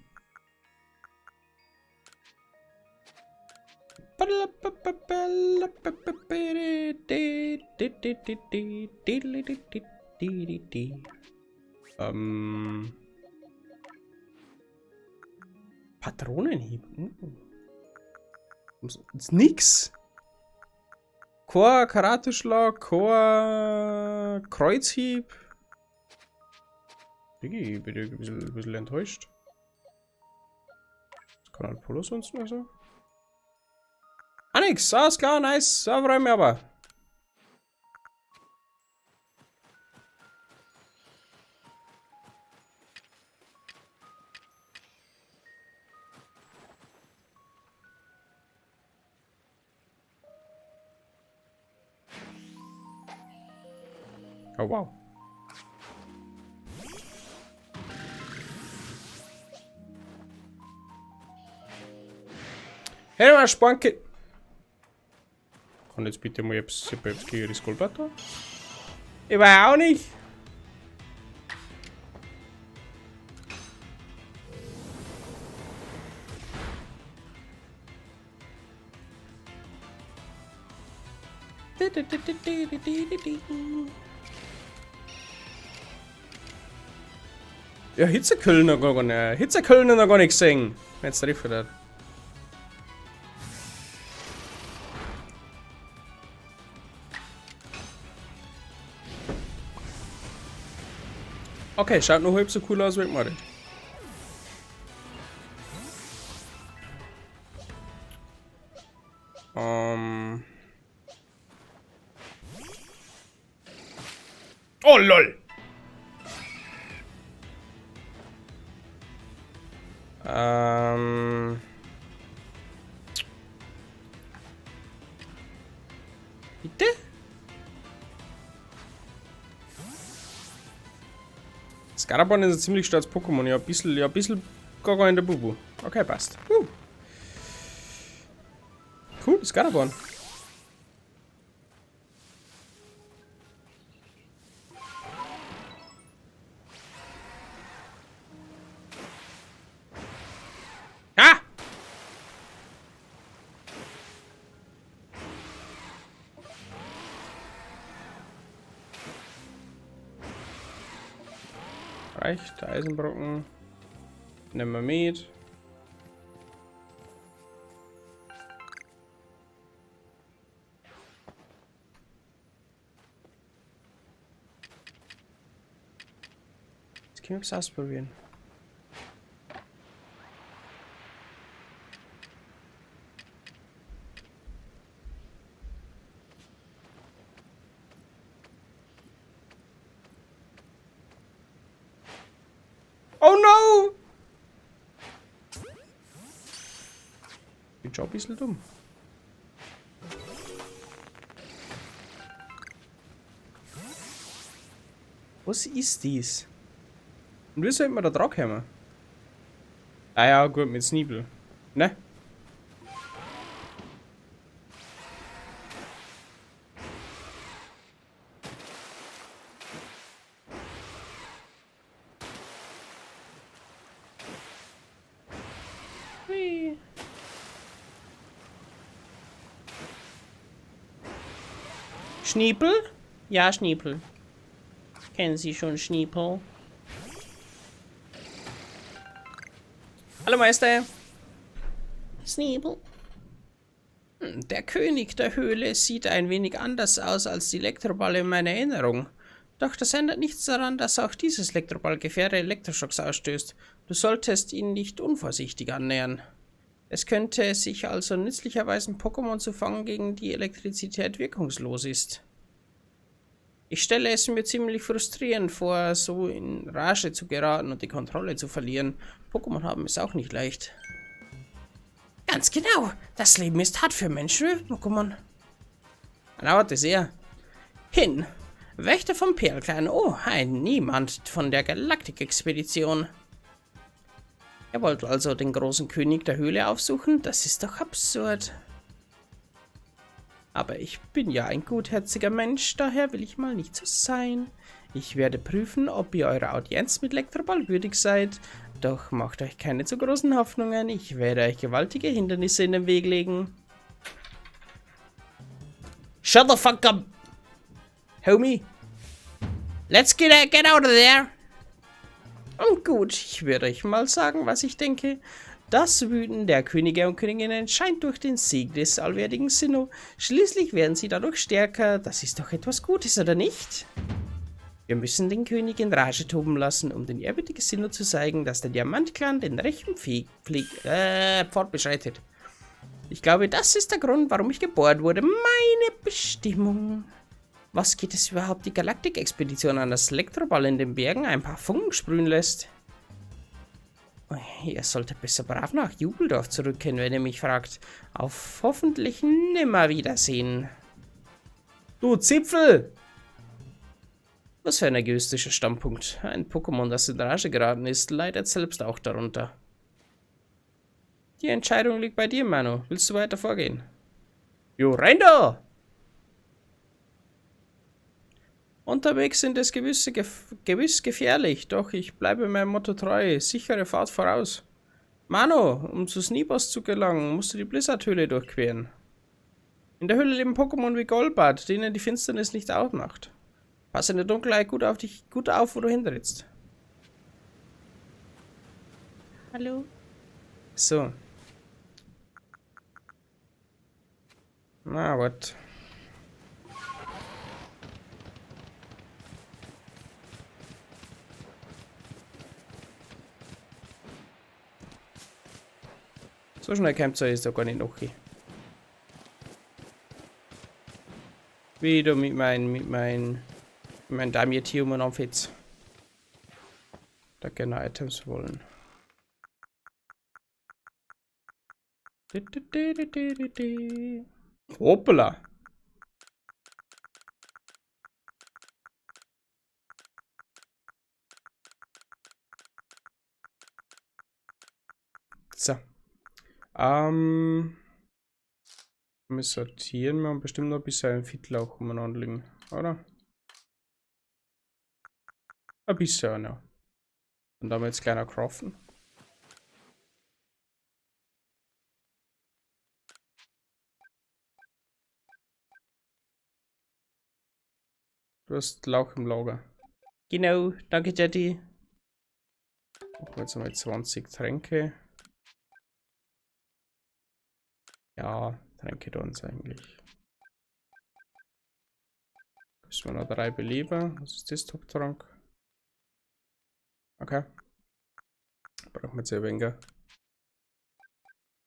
Patronenhieb. Ist nix. Kein Karateschlag, kein Kreuzhieb. Ich bin ein bisschen enttäuscht. Das kann halt Polo sonst noch so. Ah, nix. Alles klar, nice. Da freue ich mich aber. Oh, wow. Hey, mal Spanke. Kann jetzt bitte mal etwas gegen die Skullblätter? Ich weiß auch nicht. Ja, Hitzekühlen noch gar nicht. Hitzekühlen noch gar nicht gesehen. Jetzt trifft er das. Okay, schaut noch halb so cool aus wie Mario. Oh lol! Bitte? Scarabon ist ein ziemlich starkes Pokémon. Ja, ein bisschen Gaga in der Bubu. Okay, passt. Cool, Scarabon. Ah! Reicht, Eisenbrocken. Nehmen wir mit. ich möchte es ausprobieren. Oh no! Bin schon ein bisschen dumm. Was ist dies? Und wie sollten wir da dran kommen? Ah ja, gut, mit Sneebel. Ne? Hui. Schniepel? Ja, Schniepel. Kennen Sie schon Schniepel? Hallo Meister. Schniepel. Der König der Höhle sieht ein wenig anders aus als die Elektroball in meiner Erinnerung. Doch das ändert nichts daran, dass auch dieses Elektroball gefährliche Elektroschocks ausstößt. Du solltest ihn nicht unvorsichtig annähern. Es könnte sich also nützlich erweisen, Pokémon zu fangen, gegen die Elektrizität wirkungslos ist. Ich stelle es mir ziemlich frustrierend vor, so in Rage zu geraten und die Kontrolle zu verlieren. Pokémon haben es auch nicht leicht. Ganz genau. Das Leben ist hart für Menschen wie Pokémon. Dauert es sehr. Hin. Wächter vom Perlclan. Oh, ein Niemand von der Galaktik-Expedition. Er wollte also den großen König der Höhle aufsuchen? Das ist doch absurd. Aber ich bin ja ein gutherziger Mensch, daher will ich mal nicht so sein. Ich werde prüfen, ob ihr eurer Audienz mit Elektroball würdig seid. Doch macht euch keine zu großen Hoffnungen. Ich werde euch gewaltige Hindernisse in den Weg legen. Shut the fuck up, homie. Let's get out of there. Und gut, ich werde euch mal sagen, was ich denke. Das Wüten der Könige und Königinnen scheint durch den Sieg des allwärtigen Sinnoh. Schließlich werden sie dadurch stärker. Das ist doch etwas Gutes, oder nicht? Wir müssen den König in Rage toben lassen, um den ehrwürdigen Sinnoh zu zeigen, dass der Diamantclan den rechten Pfad beschreitet. Ich glaube, das ist der Grund, warum ich geboren wurde. Meine Bestimmung. Was geht es überhaupt die Galaktik-Expedition an, das Elektroball in den Bergen ein paar Funken sprühen lässt? Ihr solltet besser brav nach Jubeldorf zurückkehren, wenn ihr mich fragt. Auf hoffentlich Nimmerwiedersehen. Du Zipfel! Was für ein egoistischer Standpunkt. Ein Pokémon, das in Rage geraten ist, leidet selbst auch darunter. Die Entscheidung liegt bei dir, Manu. Willst du weiter vorgehen? Jo, rein da! Unterwegs sind es gewiss gefährlich, doch ich bleibe meinem Motto treu. Sichere Fahrt voraus. Manu, um zu Sneeboss zu gelangen, musst du die Blizzard-Höhle durchqueren. In der Höhle leben Pokémon wie Golbat, denen die Finsternis nicht ausmacht. Pass in der Dunkelheit gut auf, wo du hintrittst. Hallo? So. Na, was? So schnell kommt es doch gar nicht noch. Wieder mit meinen Dametium und Amphitz. Da gerne Items wollen. Hoppala. So. Wir sortieren. Wir haben bestimmt noch ein bisschen ein Fittlauch umeinander liegen, oder? Ein bisschen noch. Und da haben wir jetzt kleiner craften. Du hast Lauch im Lager. Genau, danke Daddy. Machen wir jetzt mal 20 Tränke. Ja, Tränke tun es eigentlich. Müssen wir noch 3 beleben. Was ist das Top-Trank? Okay. Brauchen wir jetzt ja weniger.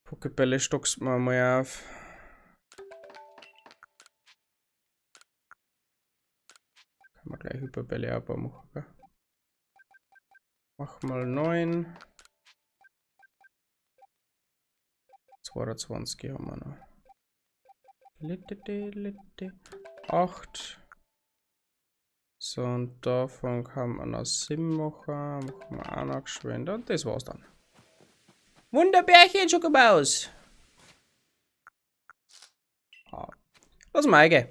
Pokebälle stockst man mal auf. Kann man gleich Hyperbälle aber machen, gell? Mach mal 9. 22 haben wir noch. 8. So, und davon kann man noch 7 machen. Machen wir auch noch geschwind. Und das war's dann. Wunderbärchen, Schokomaus! Ah. Lass mal eingehen.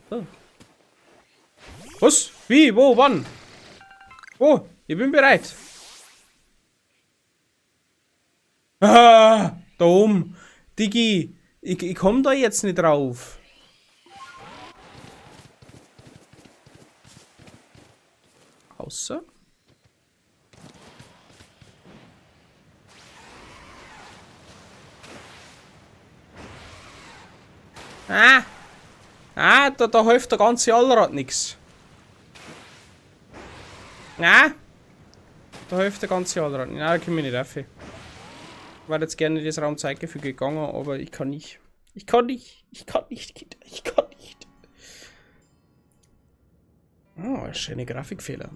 Oh. Was? Wie? Wo? Wann? Wo? Ich bin bereit. Ah, da oben. Digi, ich komm da jetzt nicht drauf. Außer? Da hilft der ganze Allrad nix. Da hilft der ganze Allrad. Da komme ich nicht rauf. Ich wäre jetzt gerne in das Raumzeitgefüge gegangen, aber ich kann nicht. Ich kann nicht, Kinder. Ich kann nicht. Oh, schöne Grafikfehler.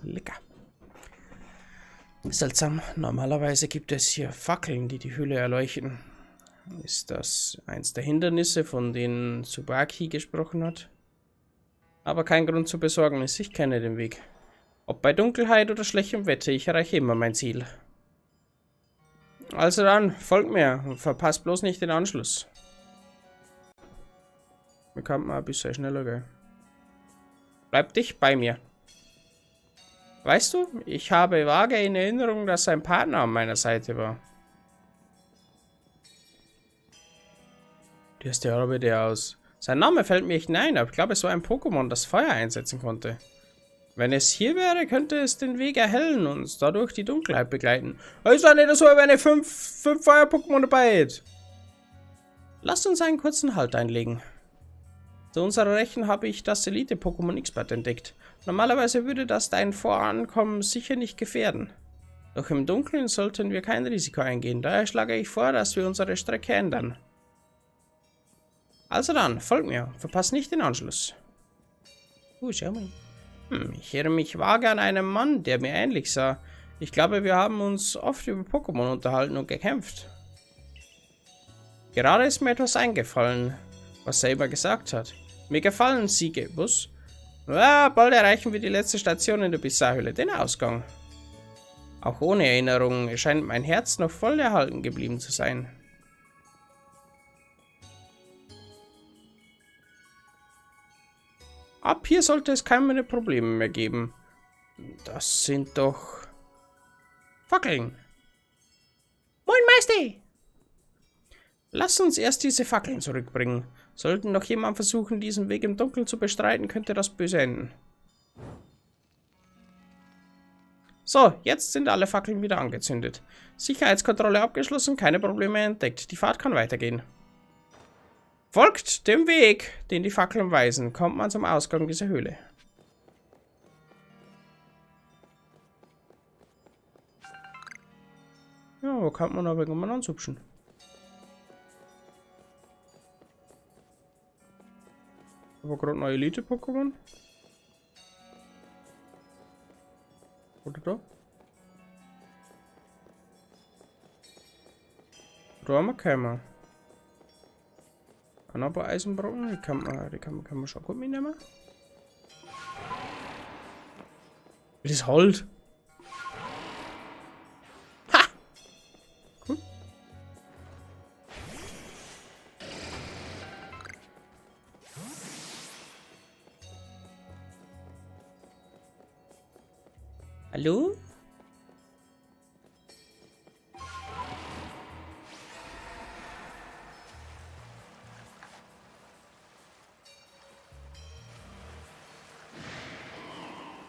Lecker. Seltsam. Normalerweise gibt es hier Fackeln, die die Höhle erleuchten. Ist das eins der Hindernisse, von denen Tsubaki gesprochen hat? Aber kein Grund zur Besorgnis, ich kenne den Weg. Ob bei Dunkelheit oder schlechtem Wetter, ich erreiche immer mein Ziel. Also dann, folgt mir und verpasst bloß nicht den Anschluss. Wir kann mal ein bisschen schneller gehen. Bleib dich bei mir. Weißt du, ich habe vage in Erinnerung, dass sein Partner an meiner Seite war. Wie ist der aber der aus? Sein Name fällt mir nicht ein, aber ich glaube, es war ein Pokémon, das Feuer einsetzen konnte. Wenn es hier wäre, könnte es den Weg erhellen und uns dadurch die Dunkelheit begleiten. Es ist doch nicht so, wenn er 5 Feuer-Pokémon dabei hat. Lasst uns einen kurzen Halt einlegen. Zu unserer Rechten habe ich das Elite-Pokémon Expert entdeckt. Normalerweise würde das dein Vorankommen sicher nicht gefährden. Doch im Dunkeln sollten wir kein Risiko eingehen. Daher schlage ich vor, dass wir unsere Strecke ändern. Also dann, folgt mir. Verpasst nicht den Anschluss. Schau mal. Ich erinnere mich vage an einen Mann, der mir ähnlich sah. Ich glaube, wir haben uns oft über Pokémon unterhalten und gekämpft. Gerade ist mir etwas eingefallen, was er immer gesagt hat. Mir gefallen Siege. Was? Bald erreichen wir die letzte Station in der Bizarrhöhle, den Ausgang. Auch ohne Erinnerung scheint mein Herz noch voll erhalten geblieben zu sein. Ab hier sollte es keine Probleme mehr geben. Das sind doch Fackeln. Moin Meister! Lass uns erst diese Fackeln zurückbringen. Sollten noch jemand versuchen, diesen Weg im Dunkeln zu bestreiten, könnte das böse enden. So, jetzt sind alle Fackeln wieder angezündet. Sicherheitskontrolle abgeschlossen, keine Probleme entdeckt. Die Fahrt kann weitergehen. Folgt dem Weg, den die Fackeln weisen, kommt man zum Ausgang dieser Höhle. Ja, wo kann man aber irgendwann anzupschen? Aber gerade neue Elite-Pokémon? Oder da? Da haben wir keinen. Kann aber Eisenbrocken, die kann man schon gut mitnehmen. Das ist Halt. Ha! Cool. Hallo?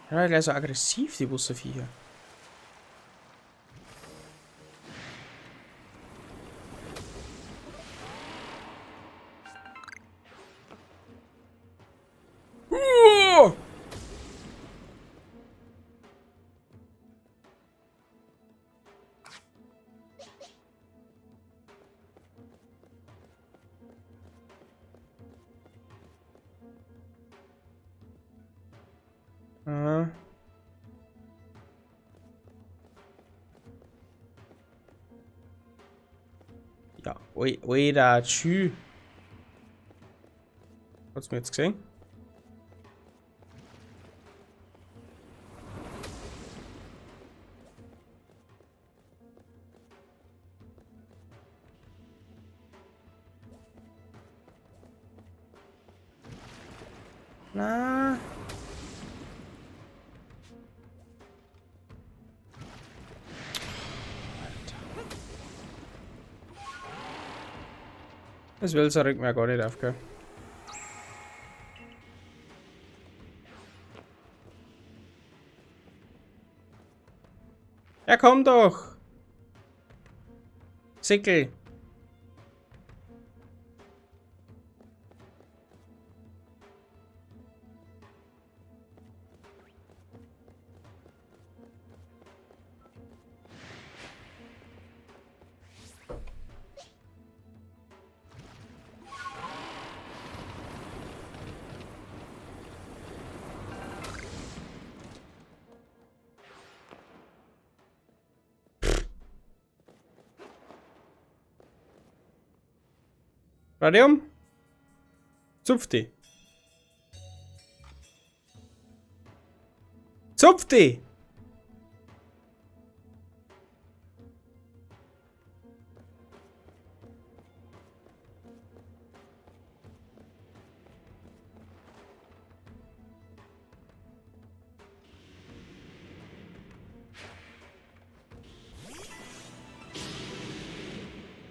Ja, gleich so aggressiv, die Busseviecher. Ja, ui, da, tschü. Hat's mir jetzt gesehen? Na. Das will so regt mir gar nicht auf, gell? Ja, komm doch! Sickel! Radium? Zupfti! Zupfti!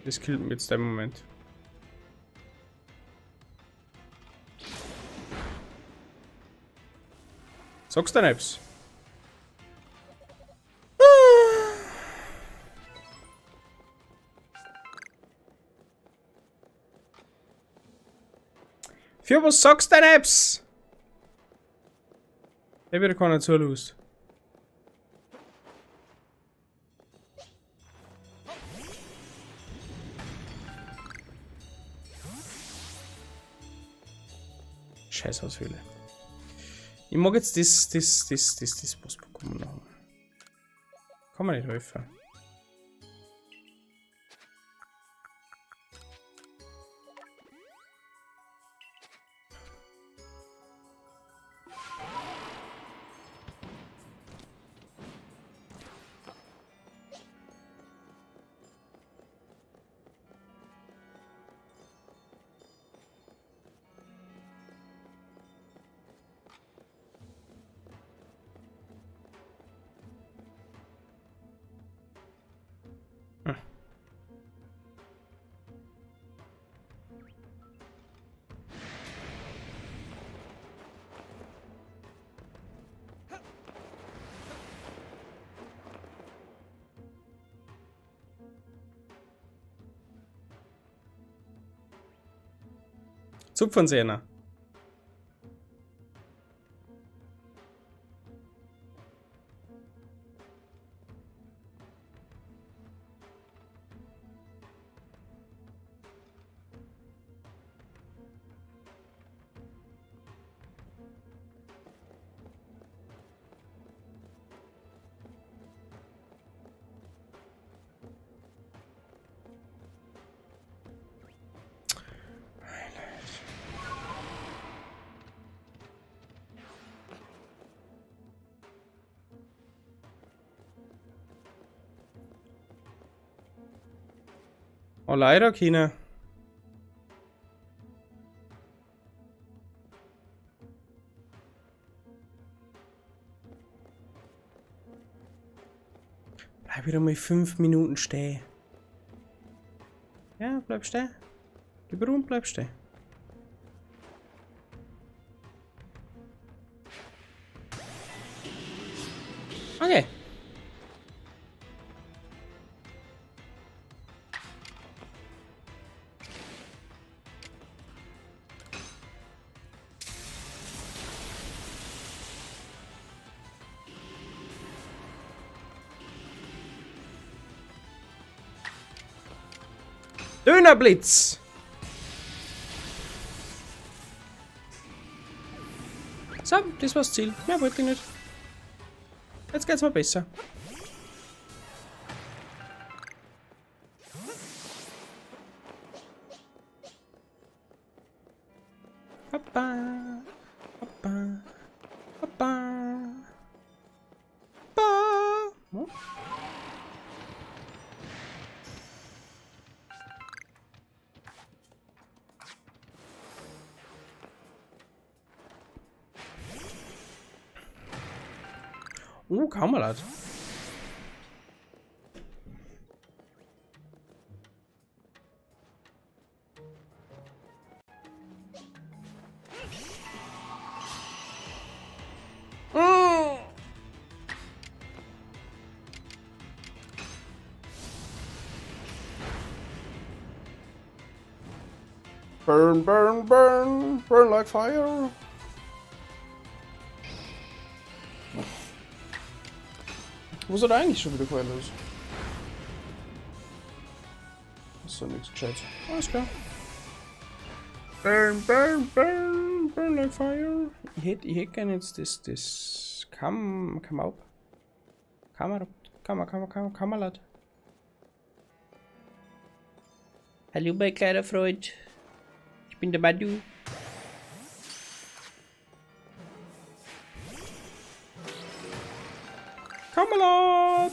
Das killt mich jetzt im Moment. Sagst du nichts? Für was sagst du nichts? Ich wieder keiner zulässt. Scheiß Aushöhle. Ich mag jetzt das Boss-Pokémon noch. Kann man nicht helfen. Zupfensehner. Oh, leider keine. Bleib wieder mal 5 Minuten stehen. Ja, bleib stehen. Gib rum, bleib stehen. Okay. Dönerblitz! So, das war's Ziel. Mehr wollte ich nicht. Jetzt geht's mal besser. Papa. Papa. Papa. Papa. Hm? Kamerad. Burn, burn, burn, burn like fire. Wo ist er da eigentlich schon wieder querlos? Ist doch nichts gescheit. Alles klar. Burn, burn, burn, burn like fire. Ich hätte gerne jetzt das Kamerad. Hallo, mein kleiner Freund. Ich bin der Manu. Kamerad!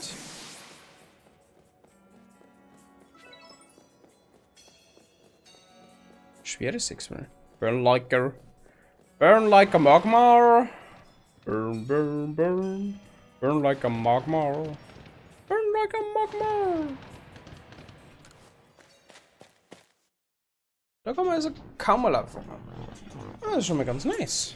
Schweres Sechsmal. Burn like a magma. Burn, burn, burn. Burn like a magma. Burn like a magma. Da kann man also kaum mal abfangen. Das ist schon mal ganz nice.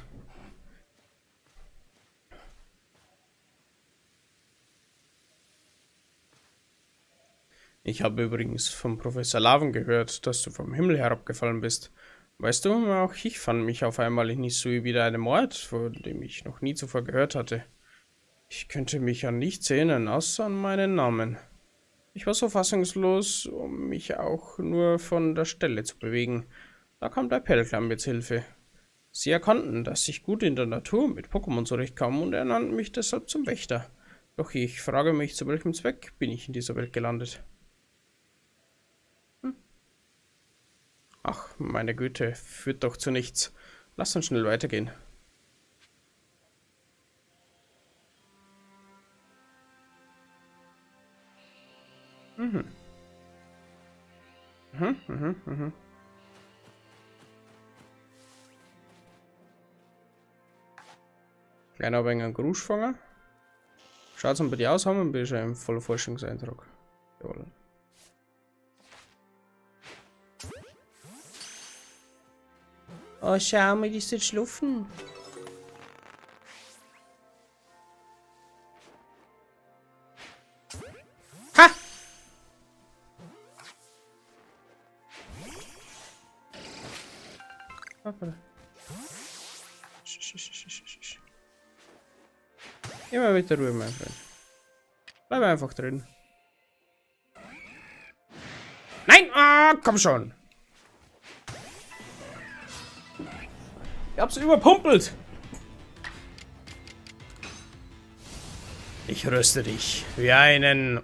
Ich habe übrigens vom Professor Laven gehört, dass du vom Himmel herabgefallen bist. Weißt du, auch ich fand mich auf einmal in Hisui wieder einem Ort, von dem ich noch nie zuvor gehört hatte. Ich könnte mich an nichts erinnern, außer an meinen Namen. Ich war so fassungslos, um mich auch nur von der Stelle zu bewegen. Da kam der Pelklam mit Hilfe. Sie erkannten, dass ich gut in der Natur mit Pokémon zurechtkam und ernannten mich deshalb zum Wächter. Doch ich frage mich, zu welchem Zweck bin ich in dieser Welt gelandet? Ach, meine Güte, führt doch zu nichts. Lass uns schnell weitergehen. Kleiner wenig einen Grusch fangen. Schaut's mal bei dir aus, haben wir schon einen vollen Forschungseindruck. Jawohl. Oh, schau mal, die ist jetzt schlafen. Ha! Immer mit der Ruhe, mein Freund. Bleib einfach drin. Nein! Ah, komm schon! Ich hab's überpumpelt! Ich röste dich wie einen...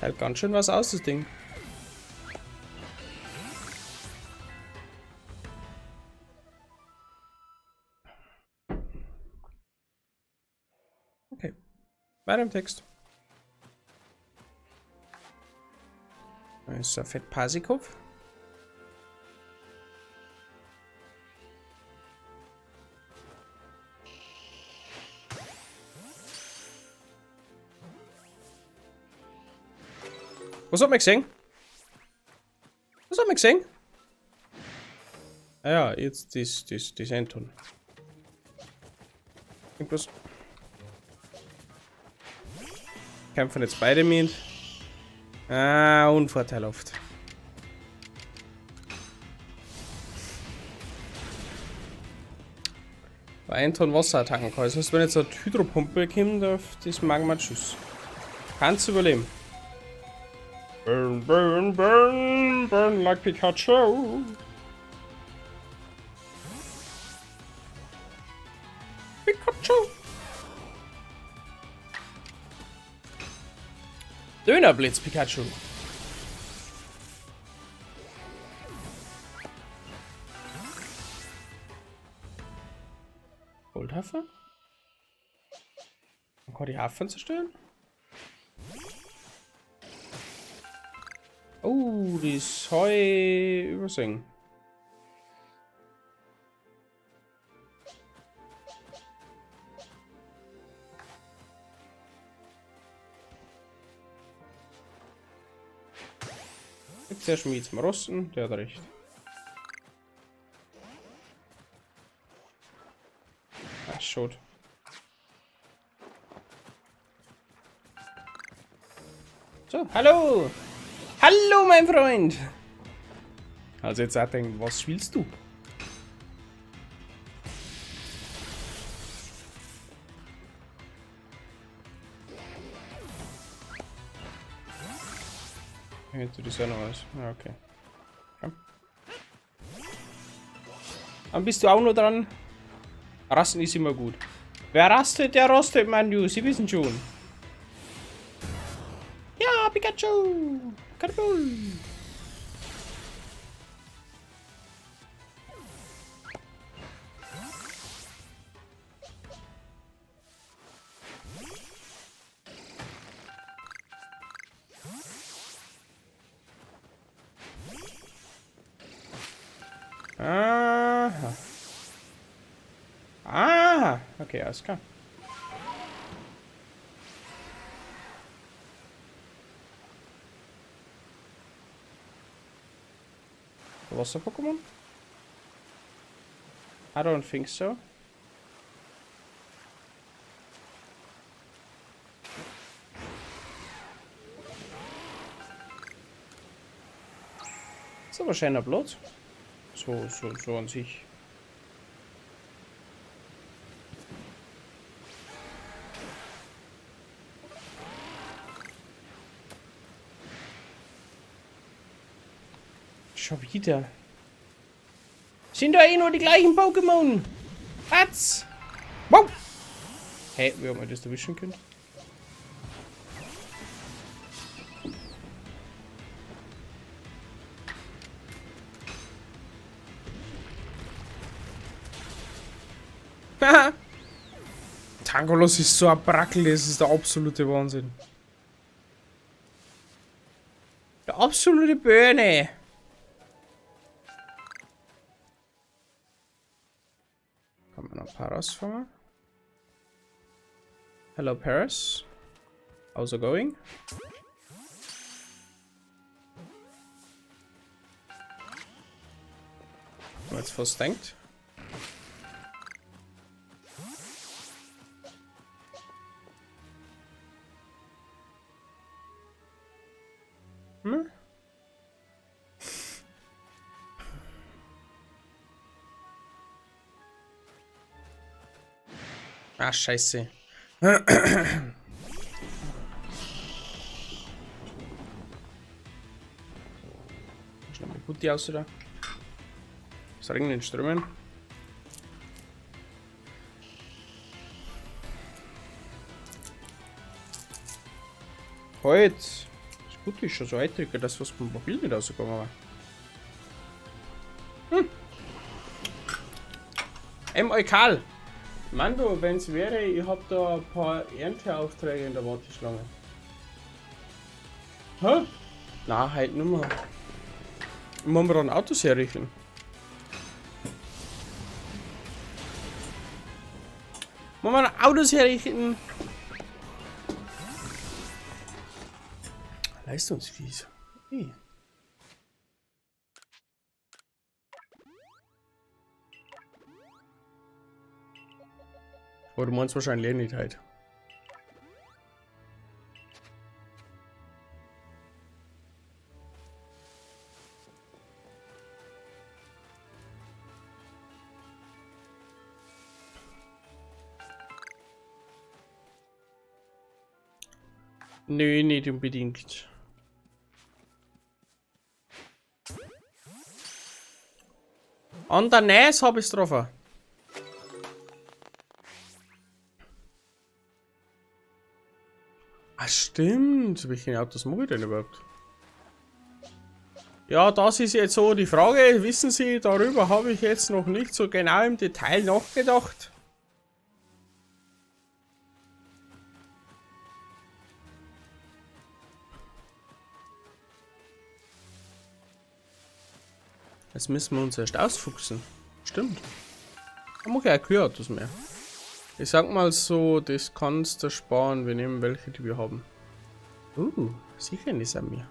Hält ganz schön was aus, das Ding. Okay. Weiter im Text. Da ist ein Fett Pasikopf. Was hat man gesehen? Was hat man gesehen? Ah ja, jetzt das Anton. Irgendwas. Kämpfen jetzt beide mit. Ah, unvorteilhaft. Bei Anton Wasserattacken kann. Das heißt, wenn jetzt eine Hydropumpe kommt auf das Magma-Schuss. Kannst du überleben. Burn, burn, burn, burn like Pikachu. Pikachu. Dönerblitz, Pikachu. Goldhafer? Man kann die Hafen zerstören? Oh, die ist Heu übersingen. Jetzt der Schmied zum Rosten, der hat recht. Ah, schot. So, hallo! Hallo, mein Freund! Also jetzt auch denken, was spielst du? Jetzt du das auch noch was. Ja, okay. Komm. Dann bist du auch noch dran. Rasten ist immer gut. Wer rastet, der rostet, Mann, Sie wissen schon. Ja, Pikachu! Kabul! Aha. Ah, okay, alles klar. Wasser-Pokémon? I don't think so. Ist aber schöner Blut. So an sich. Schon wieder. Sind da eh nur die gleichen Pokémon? Was? Wow! Hey, wie hat man das erwischen können? Haha! Tangolos ist so ein Brackel, das ist der absolute Wahnsinn. Der absolute Birne. Kann man noch Paras fangen? Hello Paras. How's it going? Wenn man jetzt fast denkt. Hm? Ah, scheiße. Schnell mal Putti aus da. Das Ringen in Strömen. Halt! Das Putti ist schon so eitrig, dass was vom Mobil nicht rausgekommen war. Eukal! Mando, wenn es wäre, ich hab da ein paar Ernteaufträge in der Warteschlange. Hä? Na, halt nicht mehr. Wollen wir dann Autos herrichten? Wollen wir dann Autos herrichten? Leistungsfies. Hey. Aber du meinst wahrscheinlich nicht halt. Nö, nicht unbedingt. An der Nase habe ich es getroffen. stimmt. Welche Autos mache ich denn überhaupt? Ja, das ist jetzt so die Frage. Wissen Sie, darüber habe ich jetzt noch nicht so genau im Detail nachgedacht. Jetzt müssen wir uns erst ausfuchsen. Stimmt. Da mache ich auch keine Autos mehr. Ich sag mal so, das kannst du sparen. Wir nehmen welche, die wir haben. Sicher nicht an mir.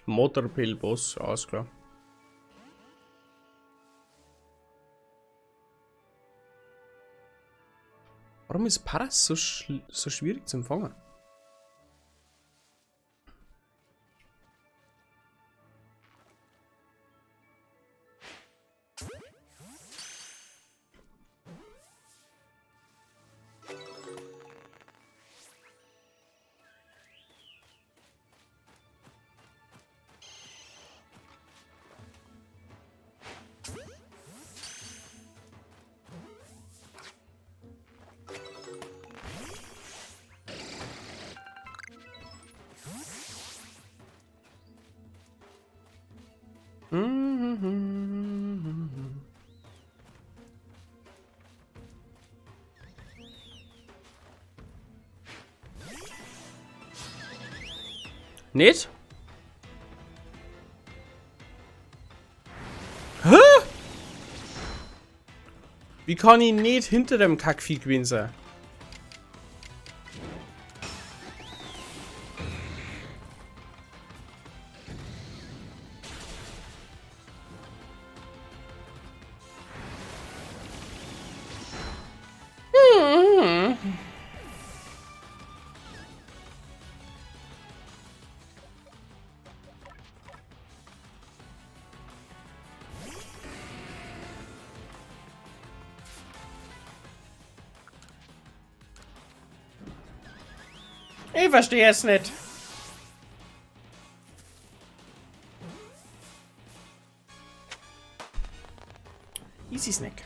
Motorpillboss, alles klar. Warum ist Paras so schwierig zu empfangen? Nicht? Hä? Wie kann ich nicht hinter dem Kackvieh gewinnen sein? Ich verstehe es nicht. Easy Snack.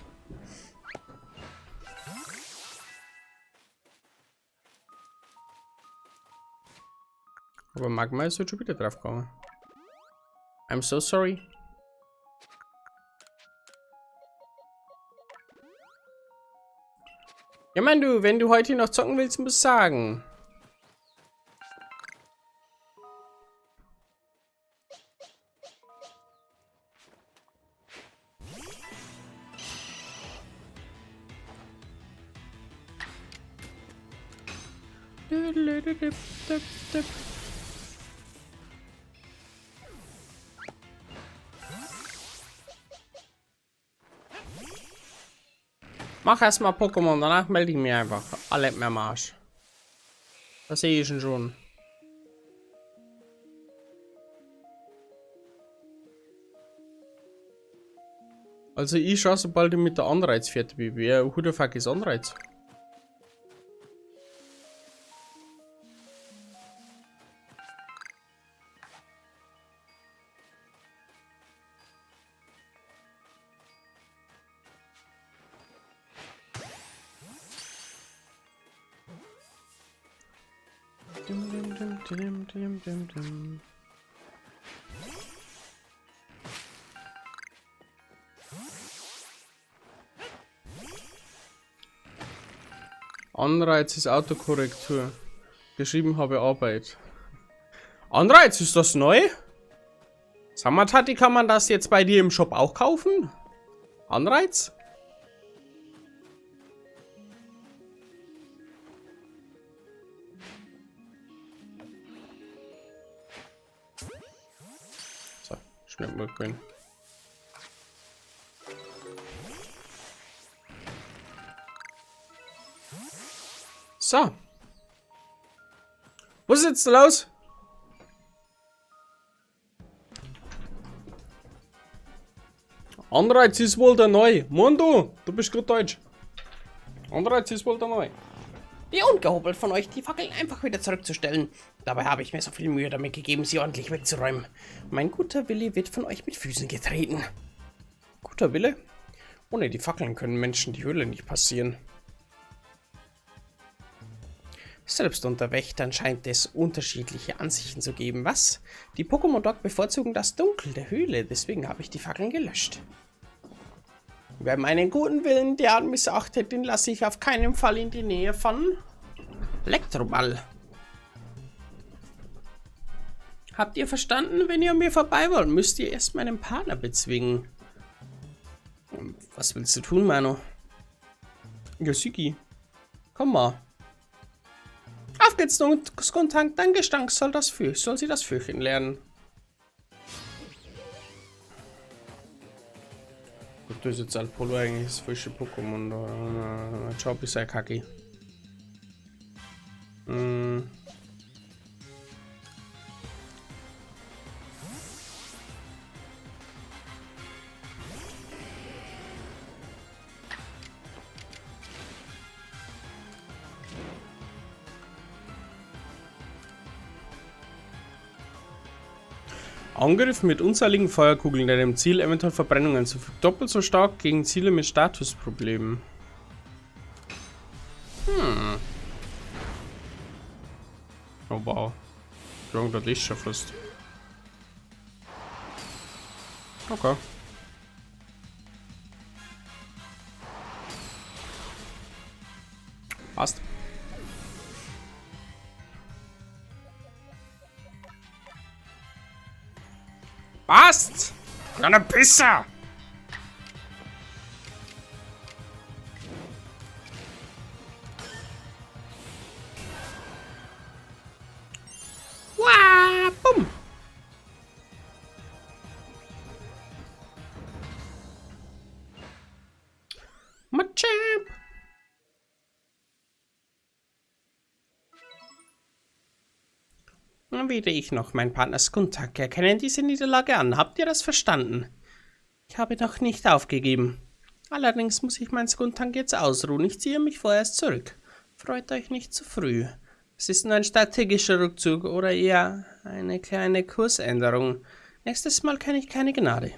Aber Magma ist jetzt schon wieder drauf gegangen. I'm so sorry. Ja, Mann, du, wenn du heute noch zocken willst, musst du sagen. Mach erstmal Pokémon, danach melde ich mich einfach. Alle mehr am Arsch. Das sehe ich schon. Also ich schaue, sobald ich mit der Anreiz fertig bin. Wer who the fuck ist Anreiz? Anreiz ist Autokorrektur. Geschrieben habe Arbeit. Anreiz, ist das neu? Sag mal, Tati, kann man das jetzt bei dir im Shop auch kaufen? Anreiz? So, schnell mal rein. So. Was ist jetzt los? Anreiz ist wohl der Neu. Mondo, du bist gut Deutsch. Anreiz ist wohl der Neu. Wie ungehobelt von euch, die Fackeln einfach wieder zurückzustellen. Dabei habe ich mir so viel Mühe damit gegeben, sie ordentlich wegzuräumen. Mein guter Wille wird von euch mit Füßen getreten. Guter Wille? Ohne die Fackeln können Menschen die Höhle nicht passieren. Selbst unter Wächtern scheint es unterschiedliche Ansichten zu geben. Was? Die Pokémon dort bevorzugen das Dunkel der Höhle, deswegen habe ich die Fackeln gelöscht. Wer meinen guten Willen derart missachtet, den lasse ich auf keinen Fall in die Nähe von Elektroball. Habt ihr verstanden? Wenn ihr an mir vorbei wollt, müsst ihr erst meinen Partner bezwingen. Was willst du tun, Mano? Yosiki, komm mal. Auf geht's, Skuntank, dein Gestank soll sie das Fürchten lernen. Gut, das ist jetzt Alpolo eigentlich das frische Pokémon. Da Job ist ja kacke. Angriff mit unzähligen Feuerkugeln, der dem Ziel eventuell Verbrennungen zufügt. Doppelt so stark gegen Ziele mit Statusproblemen. Oh wow. Irgendwas Licht schon fast. Okay. Passt. Passt! Kleiner Pisser! Wah, bumm! Machamp! Weder ich noch mein Partner Skuntank erkennen diese Niederlage an. Habt ihr das verstanden? Ich habe noch nicht aufgegeben. Allerdings muss ich mein Skuntank jetzt ausruhen. Ich ziehe mich vorerst zurück. Freut euch nicht zu früh. Es ist nur ein strategischer Rückzug oder eher eine kleine Kursänderung. Nächstes Mal kenne ich keine Gnade.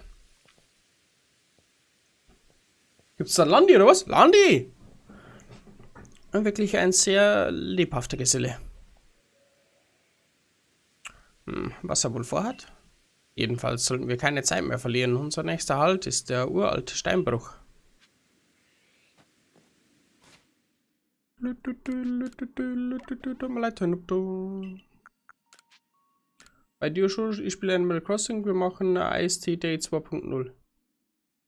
Gibt's da Landi oder was? Landi! Wirklich ein sehr lebhafter Geselle. Was er wohl vorhat? Jedenfalls sollten wir keine Zeit mehr verlieren. Unser nächster Halt ist der uralte Steinbruch. Bei dir schon, ich spiele Animal Crossing, wir machen IST Day 2.0.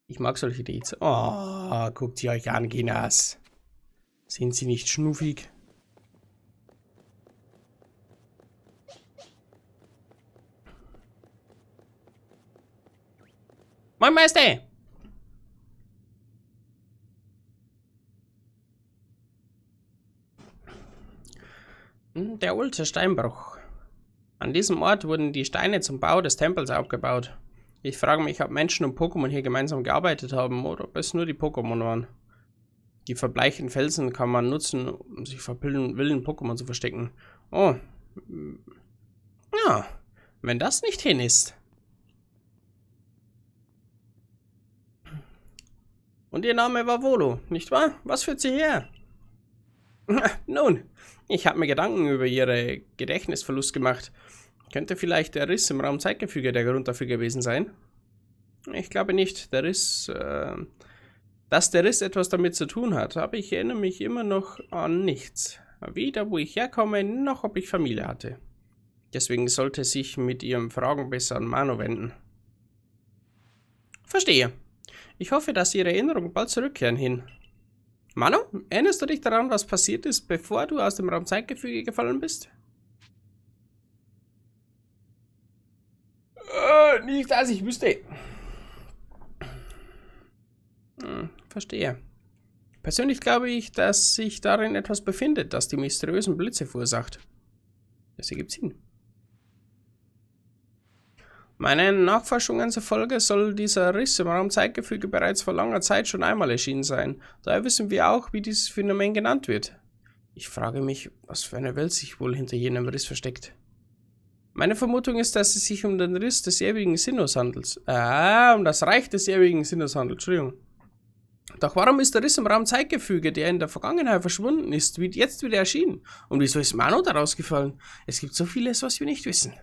Ich mag solche Dates. Oh, guckt sie euch an, Ginas. Sind sie nicht schnuffig? Moin Meister! Der alte Steinbruch. An diesem Ort wurden die Steine zum Bau des Tempels aufgebaut. Ich frage mich, ob Menschen und Pokémon hier gemeinsam gearbeitet haben oder ob es nur die Pokémon waren. Die verbleichten Felsen kann man nutzen, um sich vor wilden Pokémon zu verstecken. Oh. Ja, wenn das nicht hin ist. Und ihr Name war Volo, nicht wahr? Was führt sie her? Nun, ich habe mir Gedanken über ihre Gedächtnisverlust gemacht. Könnte vielleicht der Riss im Raumzeitgefüge der Grund dafür gewesen sein? Ich glaube nicht, dass der Riss etwas damit zu tun hat, aber ich erinnere mich immer noch an nichts. Weder wo ich herkomme, noch ob ich Familie hatte. Deswegen sollte sich mit ihren Fragen besser an Mano wenden. Verstehe. Ich hoffe, dass ihre Erinnerungen bald zurückkehren hin. Mano, erinnerst du dich daran, was passiert ist, bevor du aus dem Raumzeitgefüge gefallen bist? Nicht, dass ich wüsste. Verstehe. Persönlich glaube ich, dass sich darin etwas befindet, das die mysteriösen Blitze verursacht. Das ergibt Sinn. Meinen Nachforschungen zufolge soll dieser Riss im Raumzeitgefüge bereits vor langer Zeit schon einmal erschienen sein. Daher wissen wir auch, wie dieses Phänomen genannt wird. Ich frage mich, was für eine Welt sich wohl hinter jenem Riss versteckt. Meine Vermutung ist, dass es sich um den Riss des ewigen Sinnohs handelt. Um das Reich des ewigen Sinnohs handelt, Entschuldigung. Doch warum ist der Riss im Raumzeitgefüge, der in der Vergangenheit verschwunden ist, jetzt wieder erschienen? Und wieso ist Mano daraus gefallen? Es gibt so vieles, was wir nicht wissen.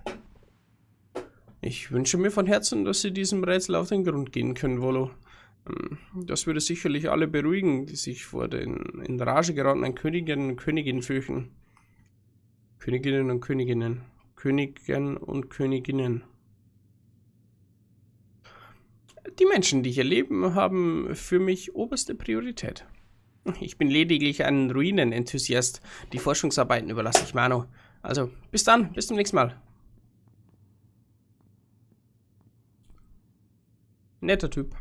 Ich wünsche mir von Herzen, dass Sie diesem Rätsel auf den Grund gehen können, Volo. Das würde sicherlich alle beruhigen, die sich vor den in Rage geratenen Königinnen und Königinnen fürchten. Königinnen und Königinnen. Königen und Königinnen. Die Menschen, die hier leben, haben für mich oberste Priorität. Ich bin lediglich ein Ruinenenthusiast. Die Forschungsarbeiten überlasse ich Mano. Also, bis dann, bis zum nächsten Mal. Netter Typ.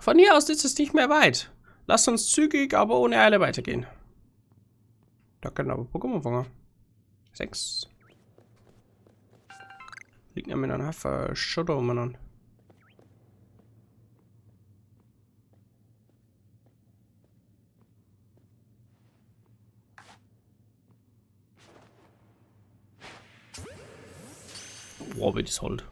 Von hier aus ist es nicht mehr weit. Lasst uns zügig, aber ohne Eile weitergehen. Da können aber Pokémon-Fänger. 6. Liegt nämlich ein Haufen Schotter umeinander. Boah, wie das halt.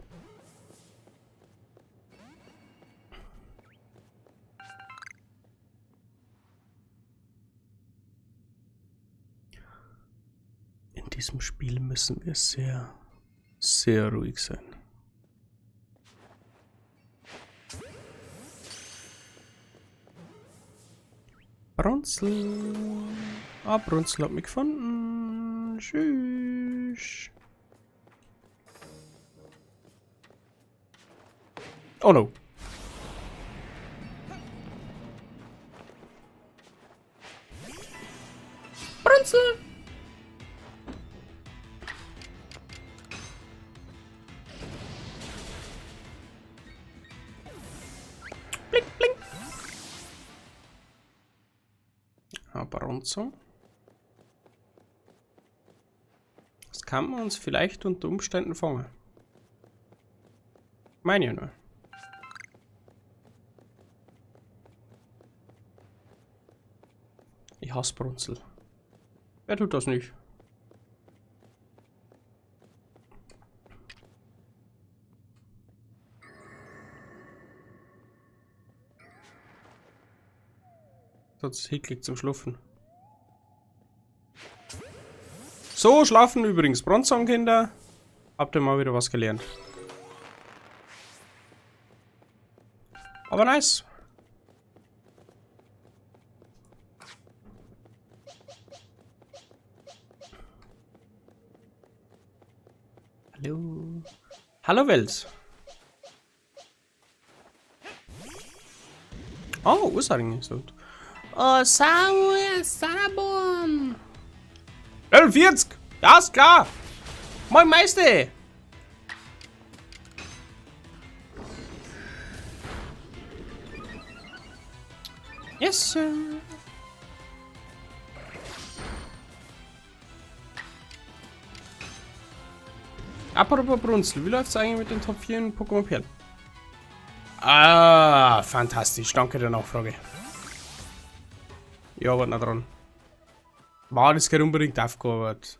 In diesem Spiel müssen wir sehr, sehr ruhig sein. Bronzel. Ah, Bronzel hat mich gefunden. Tschüss. Oh no. Bronzel. Blink, blink. Bronzel. Das kann man uns vielleicht unter Umständen fangen. Meine ich nur. Ich hasse Bronzel. Wer tut das nicht? Sonst hicklig zum Schlafen. So, schlafen übrigens Bronzong-Kinder. Habt ihr mal wieder was gelernt. Aber nice. Hallo. Hallo Welt. Oh, Ursaring ist gut. Oh, Samuel Sarabon. 40. Ja, ist klar. Moin Meister. Yes, sir. Apropos Brunzel, wie läuft's eigentlich mit den Top 4 in Pokémon Perl? Ah, fantastisch. Danke der Nachfrage. Ja, warte noch dran. War das geht unbedingt aufgearbeitet.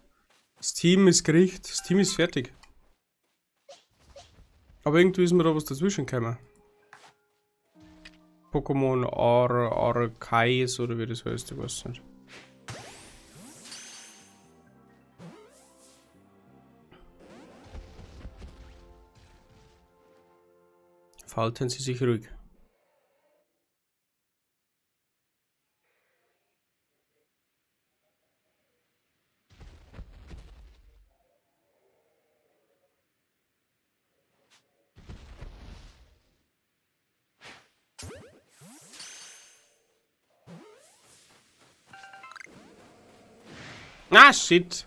Das Team ist gerichtet, das Team ist fertig. Aber irgendwie ist mir da was dazwischen gekommen. Pokémon Arceus oder wie das heißt, ich weiß nicht. Verhalten Sie sich ruhig. Ah, shit.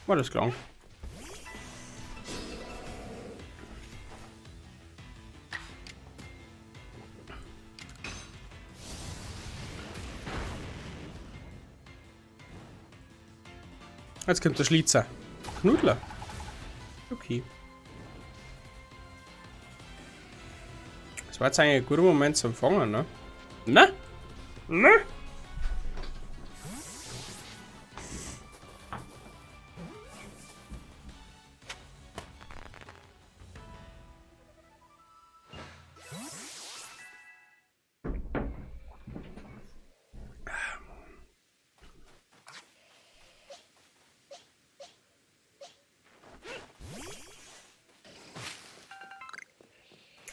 War das klar. Jetzt kommt der Schlitzer. Knudler. Okay. Das war jetzt eigentlich ein guter Moment zum Fangen, ne? Ne? Ne?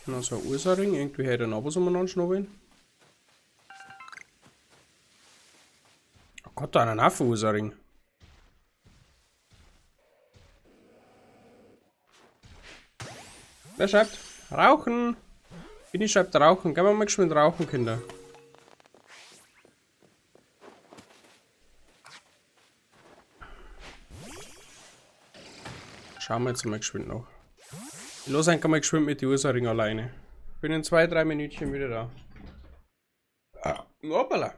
Noch so ein Ursaring, irgendwie hätte er noch was umeinander schnobeln. Oh Gott, da einen Affen-Ursaring. Wer schreibt? Rauchen! Bini schreibt rauchen. Gehen wir mal geschwind rauchen, Kinder. Schauen wir jetzt mal geschwind noch. Ich los einfach mal geschwind mit die Ursaring alleine. Bin in 2-3 Minütchen wieder da. Ah, hoppala.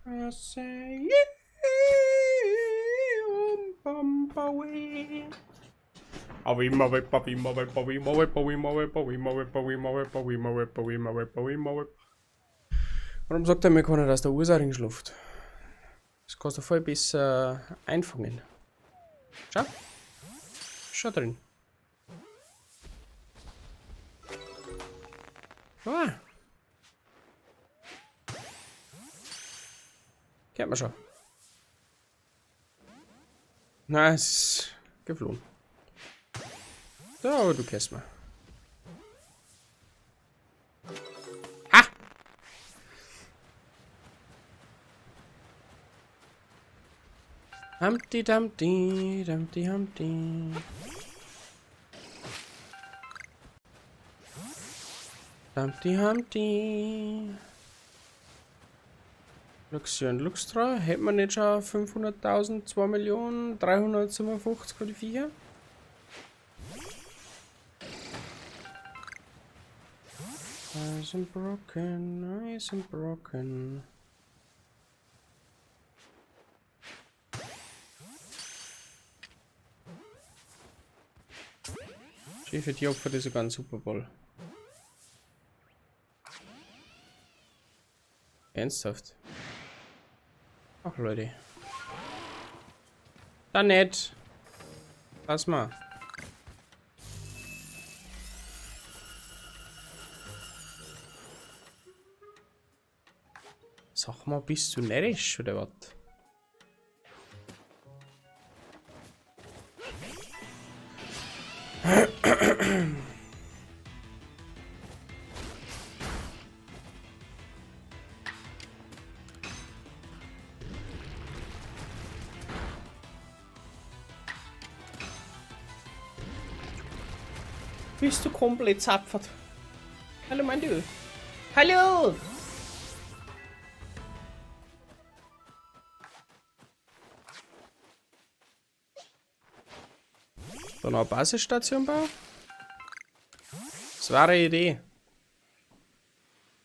I say, jump away. Warum sagt er mir keiner, dass der Ursaring schläft? Das kannst du voll besser einfangen. Schau. Schon drin. Ah. Kennt man schon. Na, es ist geflogen. So, du kennst mal. Ha! Humpty Dumpty, Dumpty Humpty. Dumpty Humpty. Luxion Luxtra. Hätten wir nicht schon 500.000, 2.357.000 für die Viecher? Nice and broken, nice and broken. Für die Opfer das sogar ein Super Bowl. Ernsthaft? Ach Leute. Dann nicht. Lass mal. Sag mal, bist du närrisch oder was? Bist du komplett zapfert? Hallo, mein Du. Hallo! So eine Basisstation bauen? Das war eine Idee.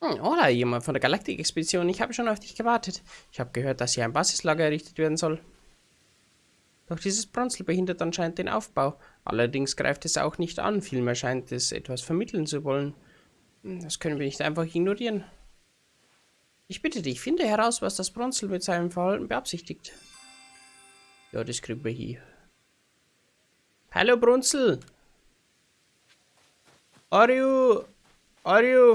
Hola, jemand von der Galaktik-Expedition. Ich habe schon auf dich gewartet. Ich habe gehört, dass hier ein Basislager errichtet werden soll. Doch dieses Bronzel behindert anscheinend den Aufbau. Allerdings greift es auch nicht an. Vielmehr scheint es etwas vermitteln zu wollen. Das können wir nicht einfach ignorieren. Ich bitte dich, finde heraus, was das Bronzel mit seinem Verhalten beabsichtigt. Ja, das kriegen wir hier. Hallo Brunzel! Are you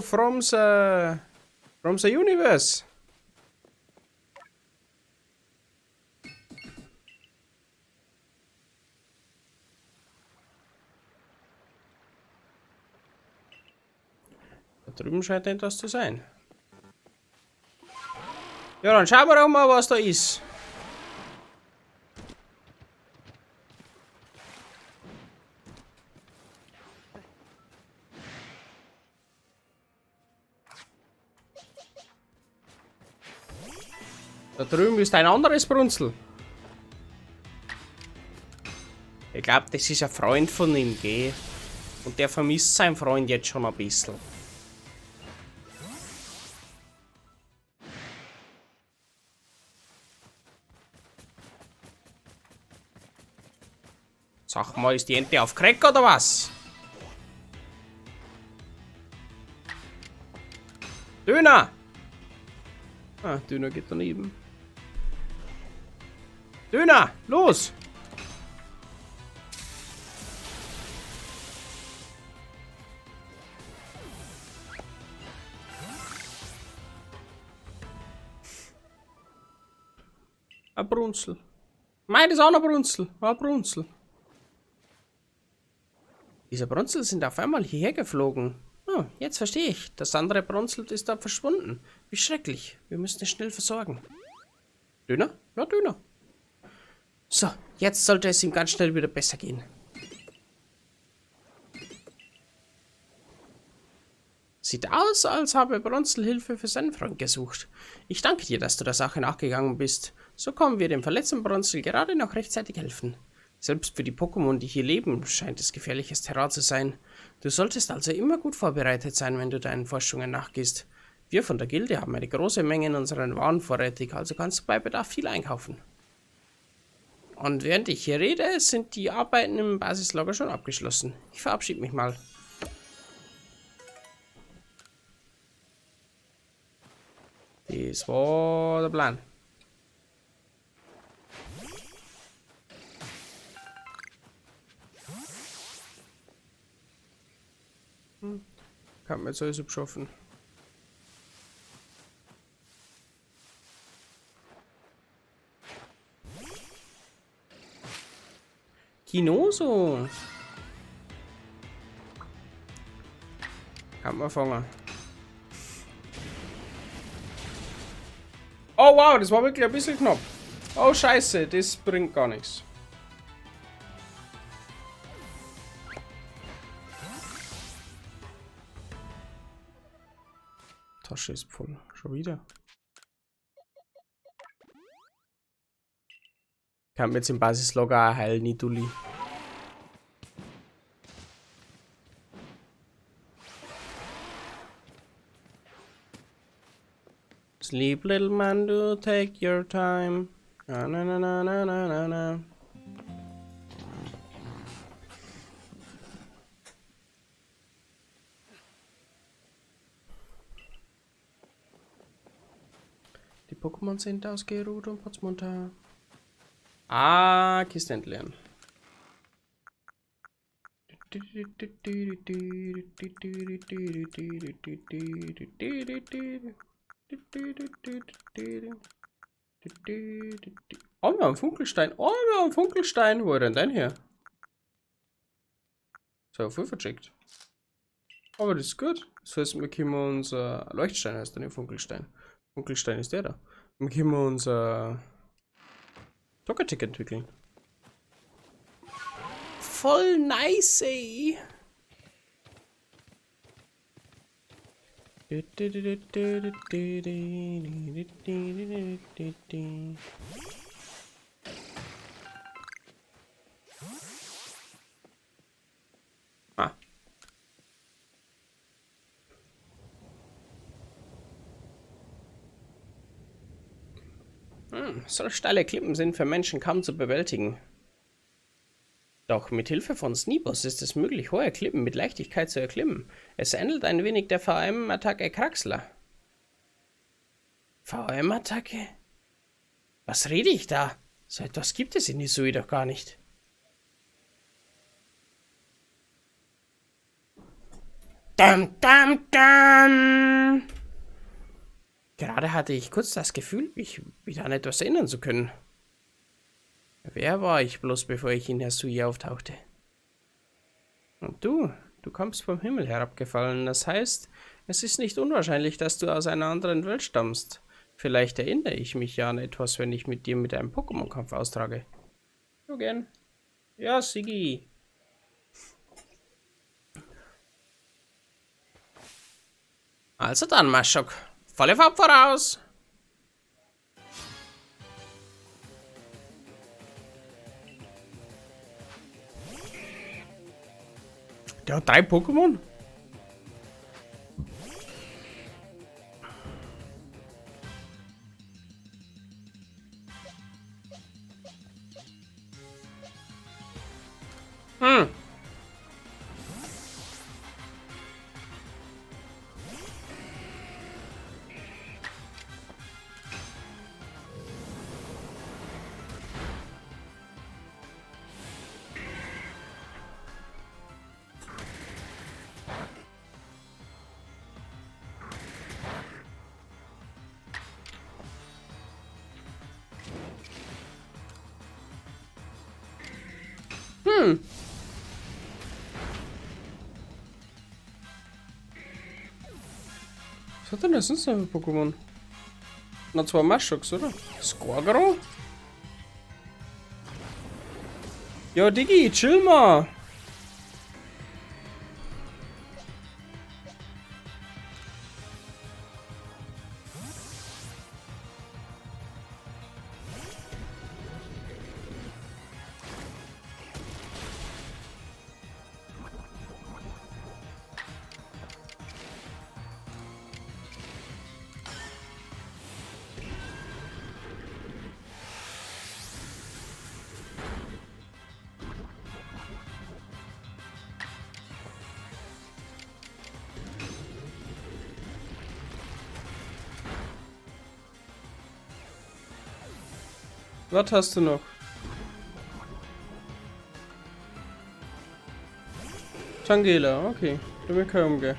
from the universe? Da drüben scheint etwas zu sein. Ja, dann schauen wir doch mal, was da ist. Da drüben ist ein anderes Brunzel. Ich glaube, das ist ein Freund von ihm, gell? Und der vermisst seinen Freund jetzt schon ein bisschen. Sag mal, ist die Ente auf Crack oder was? Döner! Ah, Döner geht daneben. Döner, los! Ein Brunzel. Mein, das ist auch ein Brunzel. Ein Brunzel. Diese Brunzel sind auf einmal hierher geflogen. Oh, jetzt verstehe ich. Das andere Brunzel ist da verschwunden. Wie schrecklich. Wir müssen es schnell versorgen. Döner? Ja, Döner. So, jetzt sollte es ihm ganz schnell wieder besser gehen. Sieht aus, als habe Brunzel Hilfe für seinen Freund gesucht. Ich danke dir, dass du der Sache nachgegangen bist. So kommen wir dem verletzten Brunzel gerade noch rechtzeitig helfen. Selbst für die Pokémon, die hier leben, scheint es gefährliches Terrain zu sein. Du solltest also immer gut vorbereitet sein, wenn du deinen Forschungen nachgehst. Wir von der Gilde haben eine große Menge in unseren Waren vorrätig, also kannst du bei Bedarf viel einkaufen. Und während ich hier rede, sind die Arbeiten im Basislager schon abgeschlossen. Ich verabschiede mich mal. Das war der Plan. Kann man jetzt alles abschaffen. Kinoso. Kann man fangen. Oh wow, das war wirklich ein bisschen knapp. Oh scheiße, das bringt gar nichts. Tasche ist voll. Schon wieder. Kann man jetzt im Basislager auch heilen, Niduli. Sleep, little man, do take your time. Na na na na na na na na. Die Pokémon sind ausgeruht und putzmunter. Ah, Kiste entleeren. Oh, wir haben Funkelstein. Oh, wir haben Funkelstein. Wo ist denn hier? So, voll vercheckt. Aber das ist gut. Das heißt, wir können unser Leuchtstein heißt dann im Funkelstein. Funkelstein ist der da. Wir können unser Dockertick entwickeln. Voll nice, ey. Ah. So steile Klippen sind für Menschen kaum zu bewältigen. Doch mit Hilfe von Sneebos ist es möglich, hohe Klippen mit Leichtigkeit zu erklimmen. Es ähnelt ein wenig der VM-Attacke Kraxler. VM-Attacke? Was rede ich da? So etwas gibt es in Hisui doch gar nicht. Dam, dam, dam! Gerade hatte ich kurz das Gefühl, mich wieder an etwas erinnern zu können. Wer war ich bloß, bevor ich in Hisui auftauchte? Und du kommst vom Himmel herabgefallen. Das heißt, es ist nicht unwahrscheinlich, dass du aus einer anderen Welt stammst. Vielleicht erinnere ich mich ja an etwas, wenn ich mit dir mit einem Pokémon-Kampf austrage. So gern. Ja, Siggi. Also dann, Maschok. Volle Fahrt voraus! Der hat 3 Pokémon? Was hat denn das sonst noch für Pokémon? Na, 2 Maschoks, oder? Squagro? Ja, Diggi, chill mal! Was hast du noch? Tangela, okay. Damit kann ich umgehen.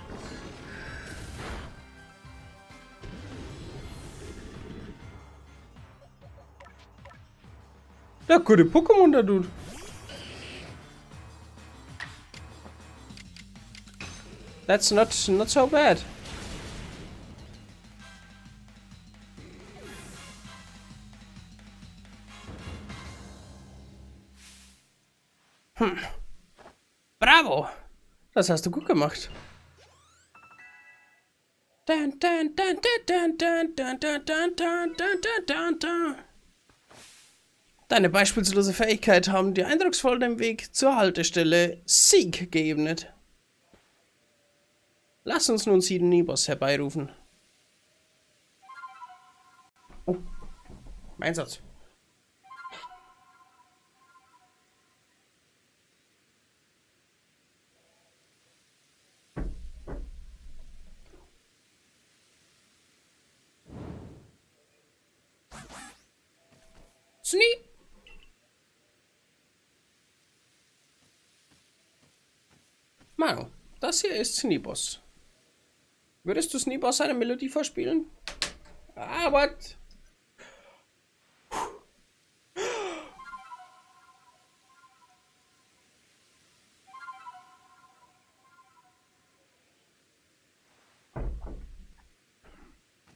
Ja, gute Pokémon da, Dude. That's not so bad. Bravo! Das hast du gut gemacht. Dun, dun, dun, dun, dun, dun, dun, dun, dun, dun, dun, dun, dun. Deine beispiellose Fähigkeit haben dir eindrucksvoll den Weg zur Haltestelle Sieg geebnet. Lass uns nun Sidney-Boss herbeirufen. Oh, mein Satz. Sneak! Manu, das hier ist Sneeboss. Würdest du Sneeboss eine Melodie vorspielen? Ah, what?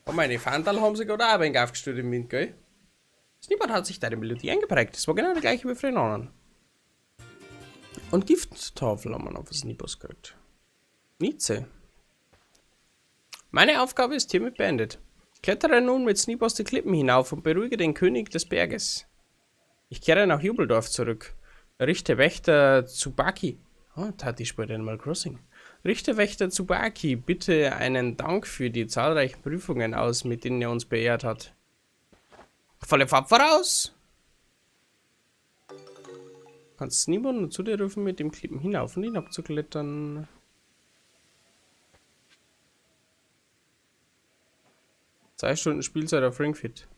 Oh, meine Fandal haben sich gerade auch ein wenig aufgestellt im Wind, gell? Sneebot hat sich deine Melodie eingeprägt. Das war genau die gleiche wie für den anderen. Und Gifttafel haben wir noch für Sneeboss gekriegt. Nietzsche. Meine Aufgabe ist hiermit beendet. Ich klettere nun mit Sneeboss die Klippen hinauf und beruhige den König des Berges. Ich kehre nach Jubeldorf zurück. Richte Wächter Tsubaki. Oh, Tati spielt Animal Crossing. Richte Wächter Tsubaki bitte einen Dank für die zahlreichen Prüfungen aus, mit denen er uns beehrt hat. Volle Fahrt voraus! Kannst niemanden zu dir rufen, mit dem Klippen hinauf und ihn abzuklettern. Zwei Stunden Spielzeit auf Ring Fit.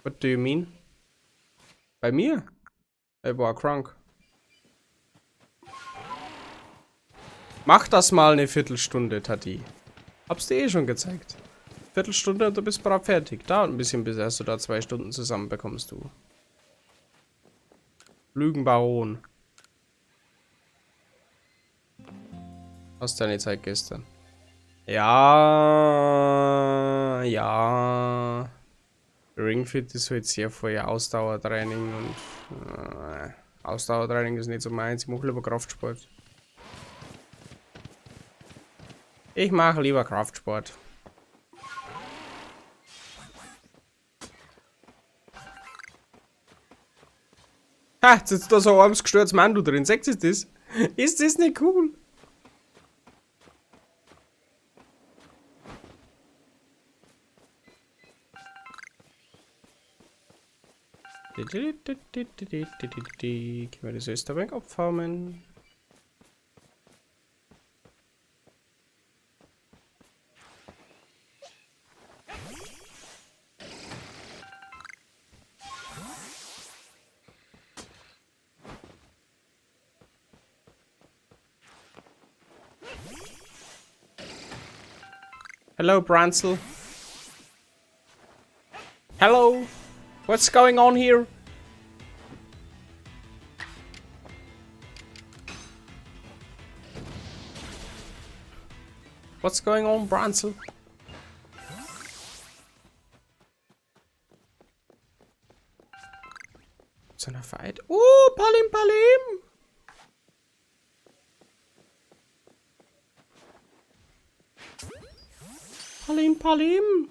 What do you mean? Bei mir? Er war krank. Mach das mal eine Viertelstunde, Tati. Hab's dir eh schon gezeigt. Viertelstunde und du bist brav fertig. Dauert ein bisschen, bis erst du da 2 Stunden zusammen bekommst, du. Lügenbaron. Hast deine Zeit gestern. Ja. Ringfit ist halt sehr voll Ausdauertraining und Ausdauertraining ist nicht so meins. Ich mache lieber Kraftsport. Ich mache lieber Kraftsport. Ha, jetzt ist da so ein armes gestörtes Mann drin. Seht ihr das? Ist das nicht cool? Können wir das Österreich abfarmen? Hello, Bransel. Hello. What's going on here? What's going on, Bransel? So eine Fight. Oh, Palim Palim. Palim Palim.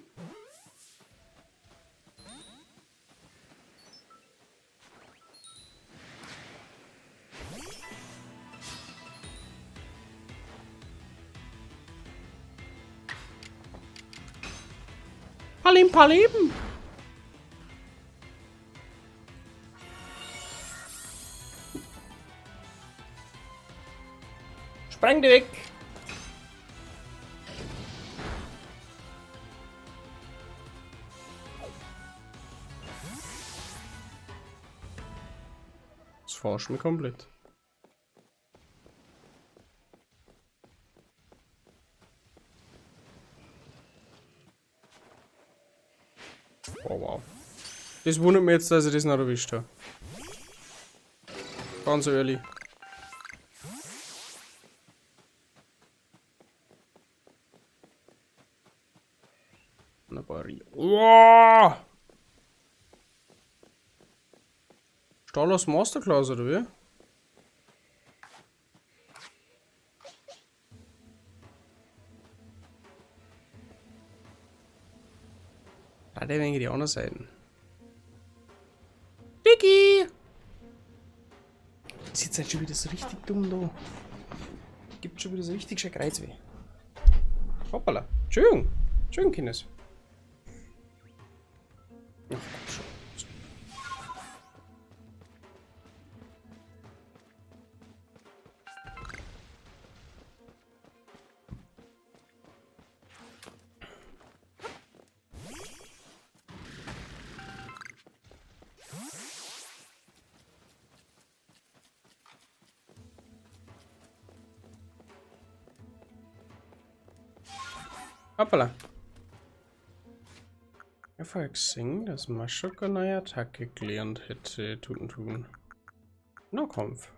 Palim Palim. Spreng die weg. Verarsch mich komplett. Oh wow. Das wundert mich jetzt, dass ich das noch erwischt habe. Ganz ehrlich. Na Barry. Wow! Stalos Masterclass oder wie? Ah, der wegen die anderen Seiten. Dicky! Das ist jetzt halt schon wieder so richtig dumm da. Gibt schon wieder so richtig schön Kreuzweh. Hoppala. Entschuldigung. Entschuldigung, Kindes. Ach, komm schon. Hoppala. Ich habe vorher gesehen, dass Maschok eine neue Attacke gelernt hätte. Tun. Nahkampf.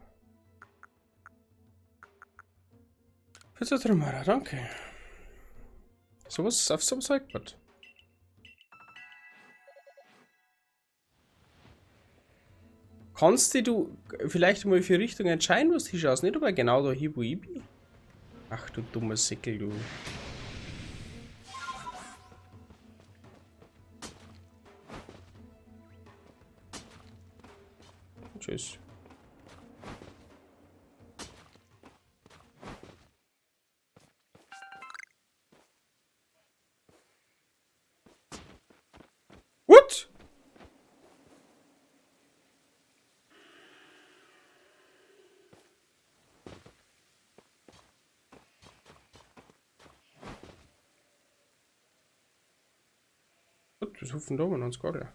Bitte Trümmerer, danke. Sowas auf so einem Zeugbrett. Kannst du vielleicht mal für Richtung entscheiden, was du schaust? Nicht aber genau da Hibu-Ibi? Ach du dummer Sickel, du. Tschüss. What? Gut, wir rufen da mal uns gerade.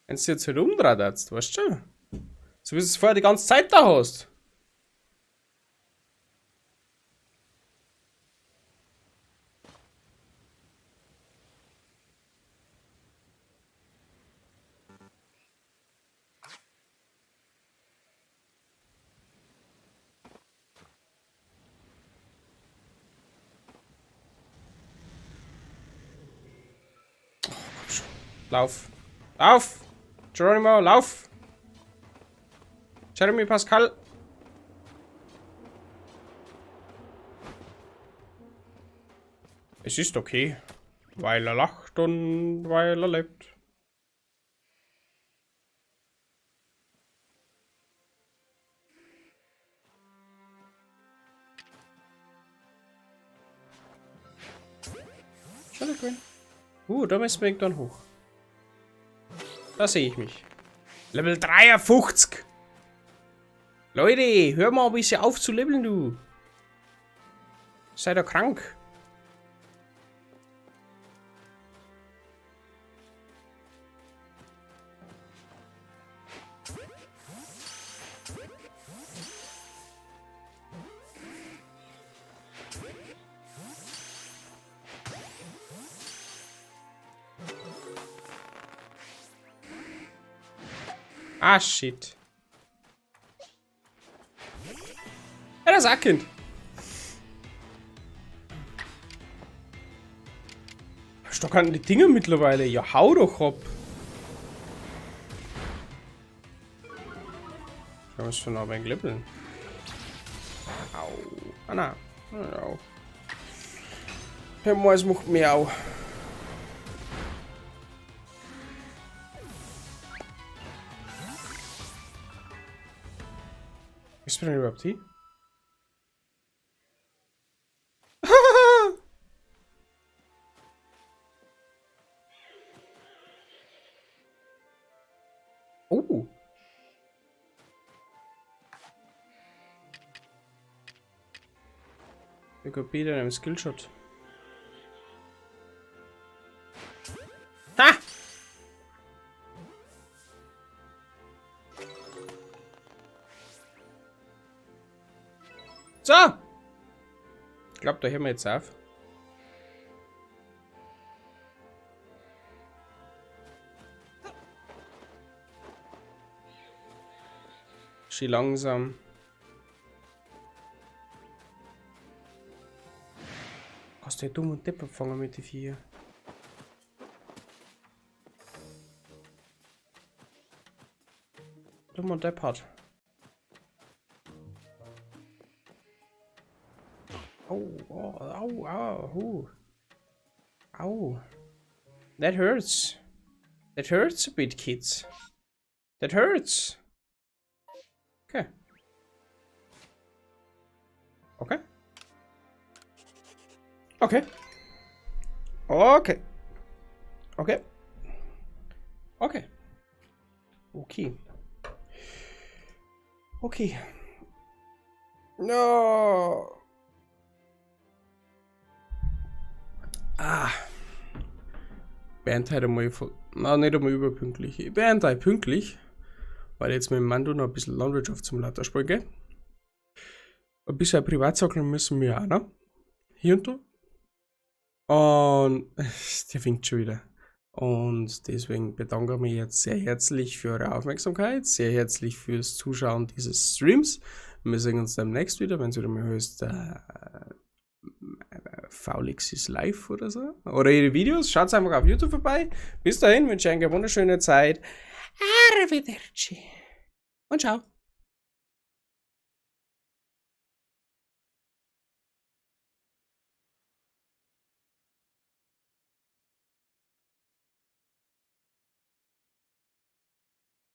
Wenn du jetzt herumdreht, weißt du schon? So wie du es vorher die ganze Zeit da hast. Lauf. Lauf! Geronimo, lauf! Jeremy Pascal. Es ist okay. Weil er lacht und weil er lebt. Schade, Quinn. Da müssen wir dann hoch. Da sehe ich mich. Level 53. Leute, hör mal ein bisschen auf zu leveln, du. Seid ihr krank? Ah, shit. Ja, das ist ein Kind. Stockern die Dinge mittlerweile. Ja, hau doch ab. Ich muss schon noch ein Glippeln. Au. Ah, na. Au. Es macht mir auch. Ist mir denn überhaupt hier? Oh. Wir kopieren einen Skillshot. Ha! So! Ich glaube, da hören wir jetzt auf. Schön langsam. Hast du ja dumm und deppert gefangen mit den vier. Dumm und deppert. Oh, oh, au, au, au. That hurts. That hurts a bit, kids. That hurts. Okay. Okay. Okay. Okay. Okay. Okay. Okay. Okay. No. Ah. Bernd heute mal na, nicht einmal überpünktlich. Bernd heute pünktlich, weil jetzt mit dem Mando noch ein bisschen Landwirtschaftssimulator spielen geht. Ein bisschen Privatsachen müssen wir auch noch. Hier und da. Und der winkt schon wieder. Und deswegen bedanke ich mich jetzt sehr herzlich für eure Aufmerksamkeit, sehr herzlich fürs Zuschauen dieses Streams. Wir sehen uns demnächst wieder, wenn es wieder mal heißt, Faulix ist live oder so. Oder ihre Videos. Schaut einfach auf YouTube vorbei. Bis dahin wünsche ich eine wunderschöne Zeit. Arrivederci. Und ciao.